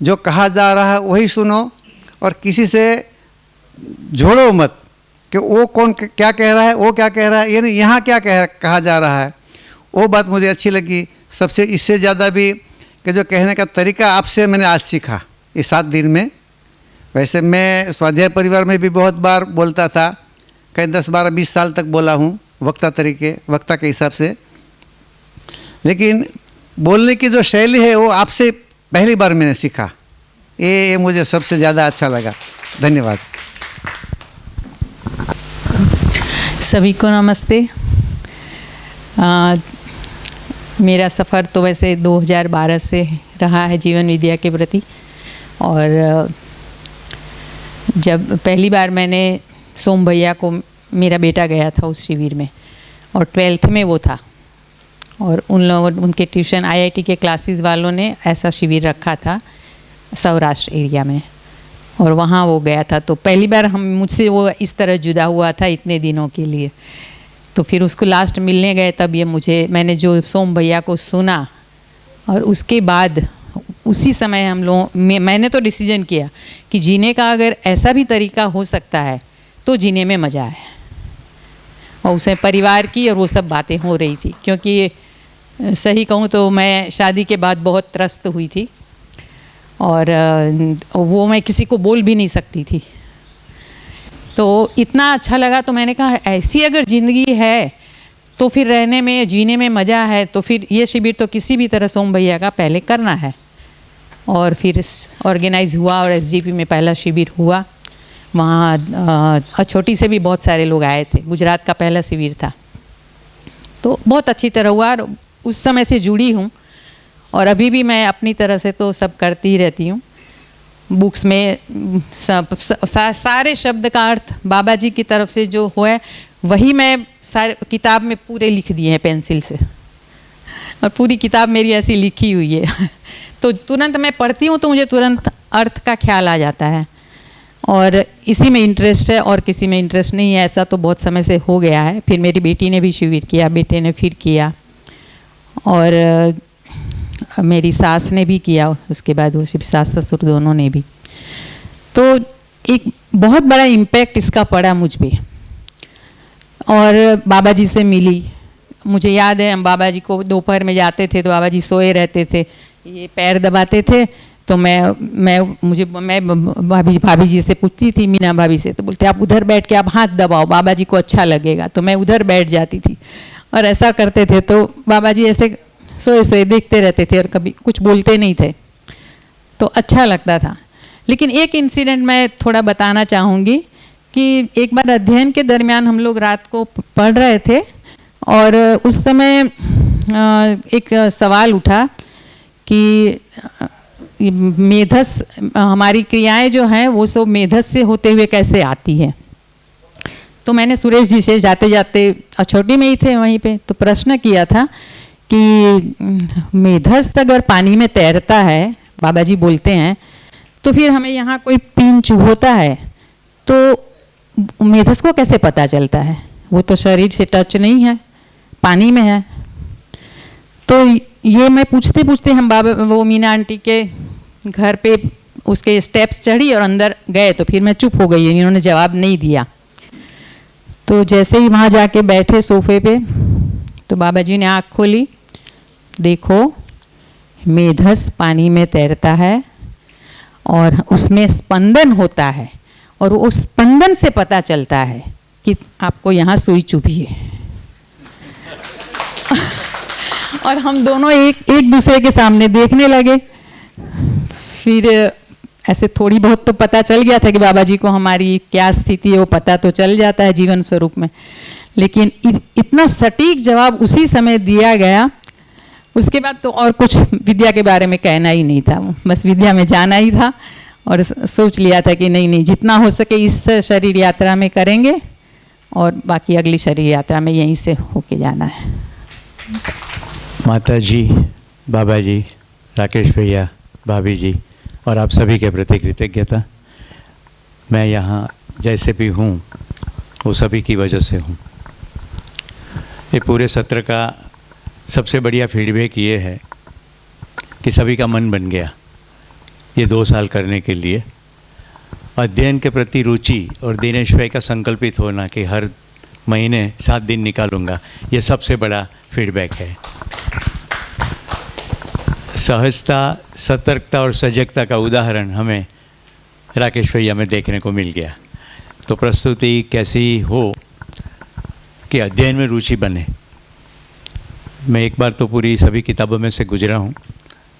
जो कहा जा रहा है वही सुनो और किसी से जोड़ो मत कि वो कौन क्या कह रहा है, वो क्या कह रहा है, यानी यहाँ क्या कहा जा रहा है, वो बात मुझे अच्छी लगी। सबसे इससे ज़्यादा भी कि जो कहने का तरीका आपसे मैंने आज सीखा इस 7 दिन में। वैसे मैं स्वाध्याय परिवार में भी बहुत बार बोलता था, कहीं 10, 12, 20 साल तक बोला हूँ वक्ता के हिसाब से, लेकिन बोलने की जो शैली है वो आपसे पहली बार मैंने सीखा। ये मुझे सबसे ज़्यादा अच्छा लगा। धन्यवाद। सभी को नमस्ते। मेरा सफ़र तो वैसे 2012 से रहा है जीवन विद्या के प्रति, और जब पहली बार मैंने सोम भैया को, मेरा बेटा गया था उस शिविर में और 12th में वो था, और उनके ट्यूशन IIT के क्लासेस वालों ने ऐसा शिविर रखा था सौराष्ट्र एरिया में, और वहाँ वो गया था। तो पहली बार मुझसे वो इस तरह जुदा हुआ था इतने दिनों के लिए। तो फिर उसको लास्ट मिलने गए तब ये मैंने जो सोम भैया को सुना, और उसके बाद उसी समय हम लोग मैंने तो डिसीजन किया कि जीने का अगर ऐसा भी तरीका हो सकता है तो जीने में मज़ा है। और उसमें परिवार की और वो सब बातें हो रही थी, क्योंकि सही कहूँ तो मैं शादी के बाद बहुत त्रस्त हुई थी, और वो मैं किसी को बोल भी नहीं सकती थी। तो इतना अच्छा लगा, तो मैंने कहा ऐसी अगर ज़िंदगी है तो फिर रहने में जीने में मज़ा है, तो फिर ये शिविर तो किसी भी तरह सोम भैया का पहले करना है। और फिर ऑर्गेनाइज़ हुआ और SGP में पहला शिविर हुआ। वहाँ छोटी से भी बहुत सारे लोग आए थे, गुजरात का पहला शिविर था। तो बहुत अच्छी तरह हुआ, और उस समय से जुड़ी हूँ, और अभी भी मैं अपनी तरह से तो सब करती ही रहती हूँ। बुक्स में सारे शब्द का अर्थ बाबा जी की तरफ से जो है वही मैं सारे किताब में पूरे लिख दिए हैं पेंसिल से, और पूरी किताब मेरी ऐसी लिखी हुई है। तो तुरंत मैं पढ़ती हूँ तो मुझे तुरंत अर्थ का ख्याल आ जाता है, और इसी में इंटरेस्ट है और किसी में इंटरेस्ट नहीं है। ऐसा तो बहुत समय से हो गया है। फिर मेरी बेटी ने भी शिविर किया, बेटे ने फिर किया, और मेरी सास ने भी किया उसके बाद, वो सास ससुर दोनों ने भी। तो एक बहुत बड़ा इम्पैक्ट इसका पड़ा मुझ पे, और बाबा जी से मिली। मुझे याद है हम बाबा जी को दोपहर में जाते थे तो बाबा जी सोए रहते थे, ये पैर दबाते थे, तो मैं भाभी जी से पूछती थी, मीना भाभी से, तो बोलते आप उधर बैठ के आप हाथ दबाओ, बाबा जी को अच्छा लगेगा। तो मैं उधर बैठ जाती थी और ऐसा करते थे। तो बाबा जी ऐसे सोए सोए देखते रहते थे और कभी कुछ बोलते नहीं थे, तो अच्छा लगता था। लेकिन एक इंसिडेंट मैं थोड़ा बताना चाहूँगी कि एक बार अध्ययन के दरमियान हम लोग रात को पढ़ रहे थे, और उस समय एक सवाल उठा कि मेधस, हमारी क्रियाएं जो हैं वो सब मेधस से होते हुए कैसे आती है। तो मैंने सुरेश जी से जाते जाते, छोटी में ही थे वहीं पे, तो प्रश्न किया था कि मेधस अगर पानी में तैरता है, बाबा जी बोलते हैं, तो फिर हमें यहाँ कोई पिंच होता है तो मेधस को कैसे पता चलता है? वो तो शरीर से टच नहीं है, पानी में है। तो ये मैं पूछते पूछते हम बाबा, वो मीना आंटी के घर पे उसके स्टेप्स चढ़ी और अंदर गए तो फिर मैं चुप हो गई, इन्होंने जवाब नहीं दिया। तो जैसे ही वहाँ जाके बैठे सोफे पे तो बाबा जी ने आँख खोली, देखो मेढक पानी में तैरता है और उसमें स्पंदन होता है और उस स्पंदन से पता चलता है कि आपको यहाँ सुई चुभी है। और हम दोनों एक दूसरे के सामने देखने लगे। फिर ऐसे थोड़ी बहुत तो पता चल गया था कि बाबा जी को हमारी क्या स्थिति है वो पता तो चल जाता है जीवन स्वरूप में, लेकिन इतना सटीक जवाब उसी समय दिया गया। उसके बाद तो और कुछ विद्या के बारे में कहना ही नहीं था, बस विद्या में जाना ही था और सोच लिया था कि नहीं जितना हो सके इस शरीर यात्रा में करेंगे और बाकी अगली शरीर यात्रा में यहीं से होके जाना है। माता जी, बाबा जी, राकेश भैया, भाभी जी और आप सभी के प्रति कृतज्ञता। मैं यहाँ जैसे भी हूँ वो सभी की वजह से हूँ। ये पूरे सत्र का सबसे बढ़िया फीडबैक ये है कि सभी का मन बन गया ये 2 साल करने के लिए। अध्ययन के प्रति रुचि और दिनेश भाई का संकल्पित होना कि हर महीने 7 दिन निकालूंगा, ये सबसे बड़ा फीडबैक है। सहजता, सतर्कता और सजगता का उदाहरण हमें राकेश भैया में देखने को मिल गया। तो प्रस्तुति कैसी हो कि अध्ययन में रुचि बने। मैं एक बार तो पूरी सभी किताबों में से गुजरा हूँ,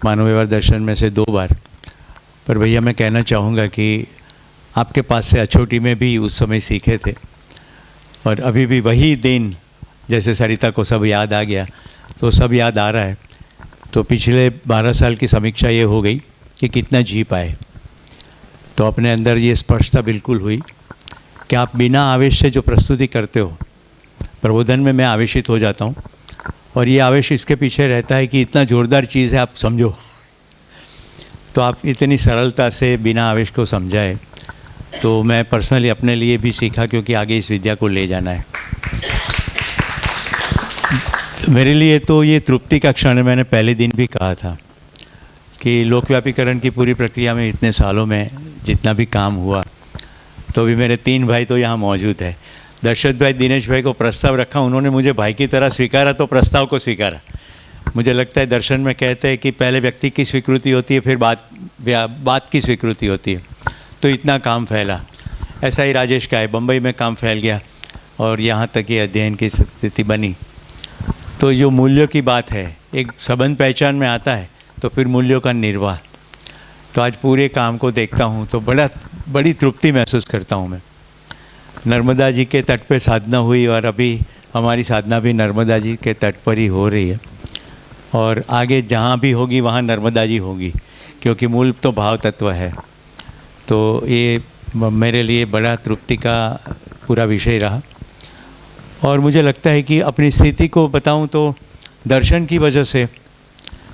मानव व्यवहार दर्शन में से 2 बार, पर भैया मैं कहना चाहूँगा कि आपके पास से अछोटी में भी उस समय सीखे थे और अभी भी वही दिन, जैसे सरिता को सब याद आ गया तो सब याद आ रहा है। तो पिछले 12 साल की समीक्षा ये हो गई कि कितना जी पाए। तो अपने अंदर ये स्पष्टता बिल्कुल हुई कि आप बिना आवेश से जो प्रस्तुति करते हो, प्रबोधन में मैं आवेशित हो जाता हूँ और ये आवेश इसके पीछे रहता है कि इतना ज़ोरदार चीज़ है, आप समझो। तो आप इतनी सरलता से बिना आवेश को समझाए, तो मैं पर्सनली अपने लिए भी सीखा, क्योंकि आगे इस विद्या को ले जाना है। मेरे लिए तो ये तृप्ति का क्षण है। मैंने पहले दिन भी कहा था कि लोकव्यापीकरण की पूरी प्रक्रिया में इतने सालों में जितना भी काम हुआ, तो भी मेरे 3 भाई तो यहाँ मौजूद है। दशरथ भाई, दिनेश भाई को प्रस्ताव रखा, उन्होंने मुझे भाई की तरह स्वीकारा तो प्रस्ताव को स्वीकारा। मुझे लगता है दर्शन में कहते हैं कि पहले व्यक्ति की स्वीकृति होती है, फिर बात की स्वीकृति होती है। तो इतना काम फैला। ऐसा ही राजेश का है, बम्बई में काम फैल गया और यहाँ तक ये अध्ययन की स्थिति बनी। तो जो मूल्यों की बात है, एक संबंध पहचान में आता है तो फिर मूल्यों का निर्वाह। तो आज पूरे काम को देखता हूँ तो बड़ी तृप्ति महसूस करता हूँ मैं। नर्मदा जी के तट पे साधना हुई और अभी हमारी साधना भी नर्मदा जी के तट पर ही हो रही है और आगे जहाँ भी होगी वहाँ नर्मदा जी होगी, क्योंकि मूल तो भाव तत्व है। तो ये मेरे लिए बड़ा तृप्ति का पूरा विषय रहा। और मुझे लगता है कि अपनी स्थिति को बताऊं तो दर्शन की वजह से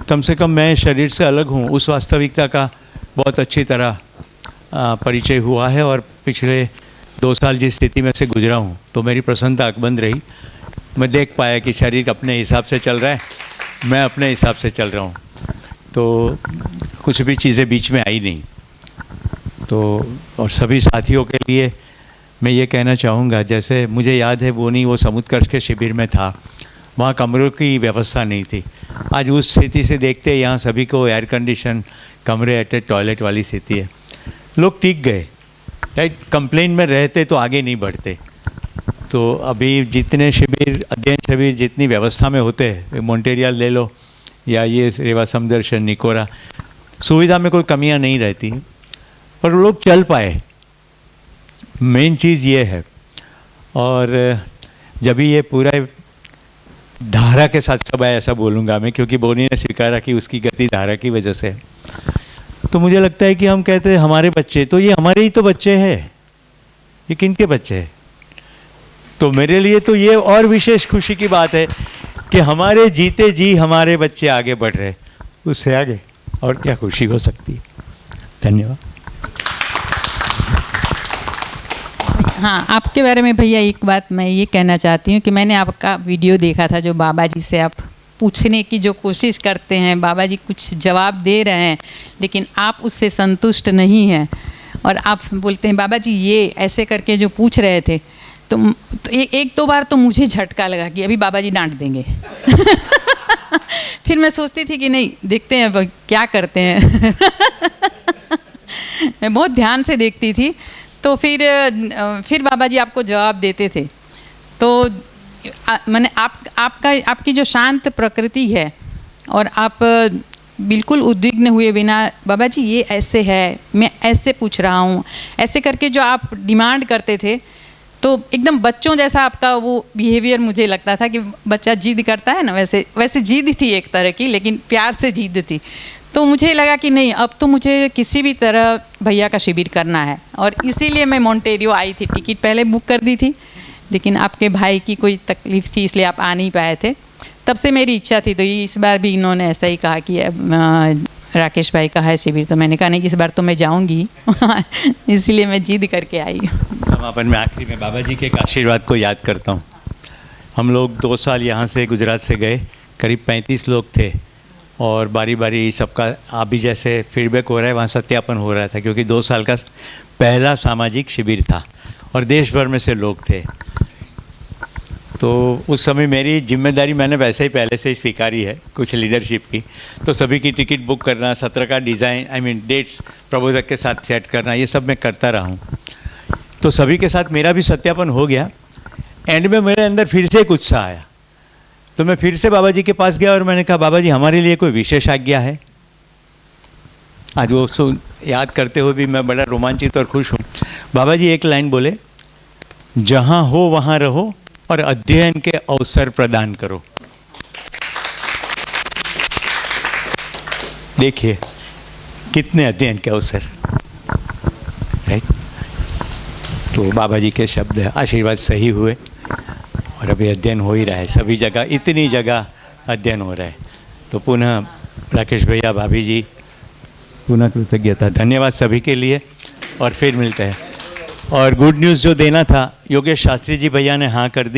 कम मैं शरीर से अलग हूं, उस वास्तविकता का बहुत अच्छी तरह परिचय हुआ है। और पिछले 2 साल जिस स्थिति में से गुजरा हूं तो मेरी प्रसन्नता अकबंद रही। मैं देख पाया कि शरीर अपने हिसाब से चल रहा है, मैं अपने हिसाब से चल रहा हूं, तो कुछ भी चीज़ें बीच में आई नहीं। तो और सभी साथियों के लिए मैं ये कहना चाहूँगा, जैसे मुझे याद है वो समुद्रकर्ष के शिविर में था, वहाँ कमरों की व्यवस्था नहीं थी। आज उस स्थिति से देखते यहाँ सभी को एयर कंडीशन कमरे, अटैच टॉयलेट वाली स्थिति है। लोग टिक गए, राइट। कंप्लेन में रहते तो आगे नहीं बढ़ते। तो अभी जितने शिविर, अध्ययन शिविर जितनी व्यवस्था में होते हैं, मॉन्टेरियल ले लो या ये रेवा समदर्शन, निकोरा, सुविधा में कोई कमियाँ नहीं रहती, पर लोग चल पाए, मेन चीज़ ये है। और जब ये पूरा धारा के साथ सब आया, ऐसा बोलूँगा मैं, क्योंकि बोनी ने स्वीकारा कि उसकी गति धारा की वजह से। तो मुझे लगता है कि हम कहते हैं हमारे बच्चे, तो ये हमारे ही तो बच्चे हैं, ये किनके बच्चे हैं? तो मेरे लिए तो ये और विशेष खुशी की बात है कि हमारे जीते जी हमारे बच्चे आगे बढ़ रहे, उससे आगे और क्या खुशी हो सकती है। धन्यवाद। हाँ, आपके बारे में भैया एक बात मैं ये कहना चाहती हूँ कि मैंने आपका वीडियो देखा था जो बाबा जी से आप पूछने की जो कोशिश करते हैं, बाबा जी कुछ जवाब दे रहे हैं लेकिन आप उससे संतुष्ट नहीं हैं और आप बोलते हैं बाबा जी ये ऐसे करके जो पूछ रहे थे, तो एक दो बार तो मुझे झटका लगा कि अभी बाबा जी डांट देंगे। फिर मैं सोचती थी कि नहीं, देखते हैं अब क्या करते हैं। मैं बहुत ध्यान से देखती थी। तो फिर बाबा जी आपको जवाब देते थे। तो मैंने आपकी जो शांत प्रकृति है और आप बिल्कुल उद्विग्न हुए बिना, बाबा जी ये ऐसे है, मैं ऐसे पूछ रहा हूँ, ऐसे करके जो आप डिमांड करते थे, तो एकदम बच्चों जैसा आपका वो बिहेवियर मुझे लगता था कि बच्चा जिद करता है ना, वैसे जिद थी एक तरह की, लेकिन प्यार से जिद थी। तो मुझे लगा कि नहीं, अब तो मुझे किसी भी तरह भैया का शिविर करना है और इसीलिए मैं मोंटेरियो आई थी। टिकट पहले बुक कर दी थी, लेकिन आपके भाई की कोई तकलीफ़ थी इसलिए आप आ नहीं पाए थे। तब से मेरी इच्छा थी, तो इस बार भी इन्होंने ऐसा ही कहा कि राकेश भाई का है शिविर, तो मैंने कहा नहीं, इस बार तो मैं जाऊंगी। इसलिए मैं जिद करके आई। समापन में आखिरी में बाबा जी के एक आशीर्वाद को याद करता हूँ। हम लोग 2 साल यहाँ से गुजरात से गए, करीब 35 लोग थे और बारी बारी सबका अभी जैसे फीडबैक हो रहा है वहाँ सत्यापन हो रहा था, क्योंकि 2 साल का पहला सामाजिक शिविर था और देश भर में से लोग थे। तो उस समय मेरी जिम्मेदारी मैंने वैसे ही पहले से ही स्वीकारी है कुछ लीडरशिप की। तो सभी की टिकट बुक करना, सत्र का डिज़ाइन डेट्स प्रबोधक के साथ सेट करना, ये सब मैं करता रहा हूँ। तो सभी के साथ मेरा भी सत्यापन हो गया। एंड में मेरे अंदर फिर से एक उत्साह आया, तो मैं फिर से बाबा जी के पास गया और मैंने कहा बाबा जी हमारे लिए कोई विशेष आज्ञा है। आज वो याद करते हुए भी मैं बड़ा रोमांचित और खुश हूँ। बाबा जी एक लाइन बोले, जहाँ हो वहाँ रहो और अध्ययन के अवसर प्रदान करो। देखिए कितने अध्ययन के अवसर, राइट। तो बाबा जी के शब्द आशीर्वाद सही हुए और अभी अध्ययन हो ही रहा है, सभी जगह इतनी जगह अध्ययन हो रहा है। तो पुनः राकेश भैया, भाभी जी, पुनः कृतज्ञता, धन्यवाद सभी के लिए और फिर मिलते हैं। और गुड न्यूज़ जो देना था, योगेश शास्त्री जी भैया ने हाँ कर दी।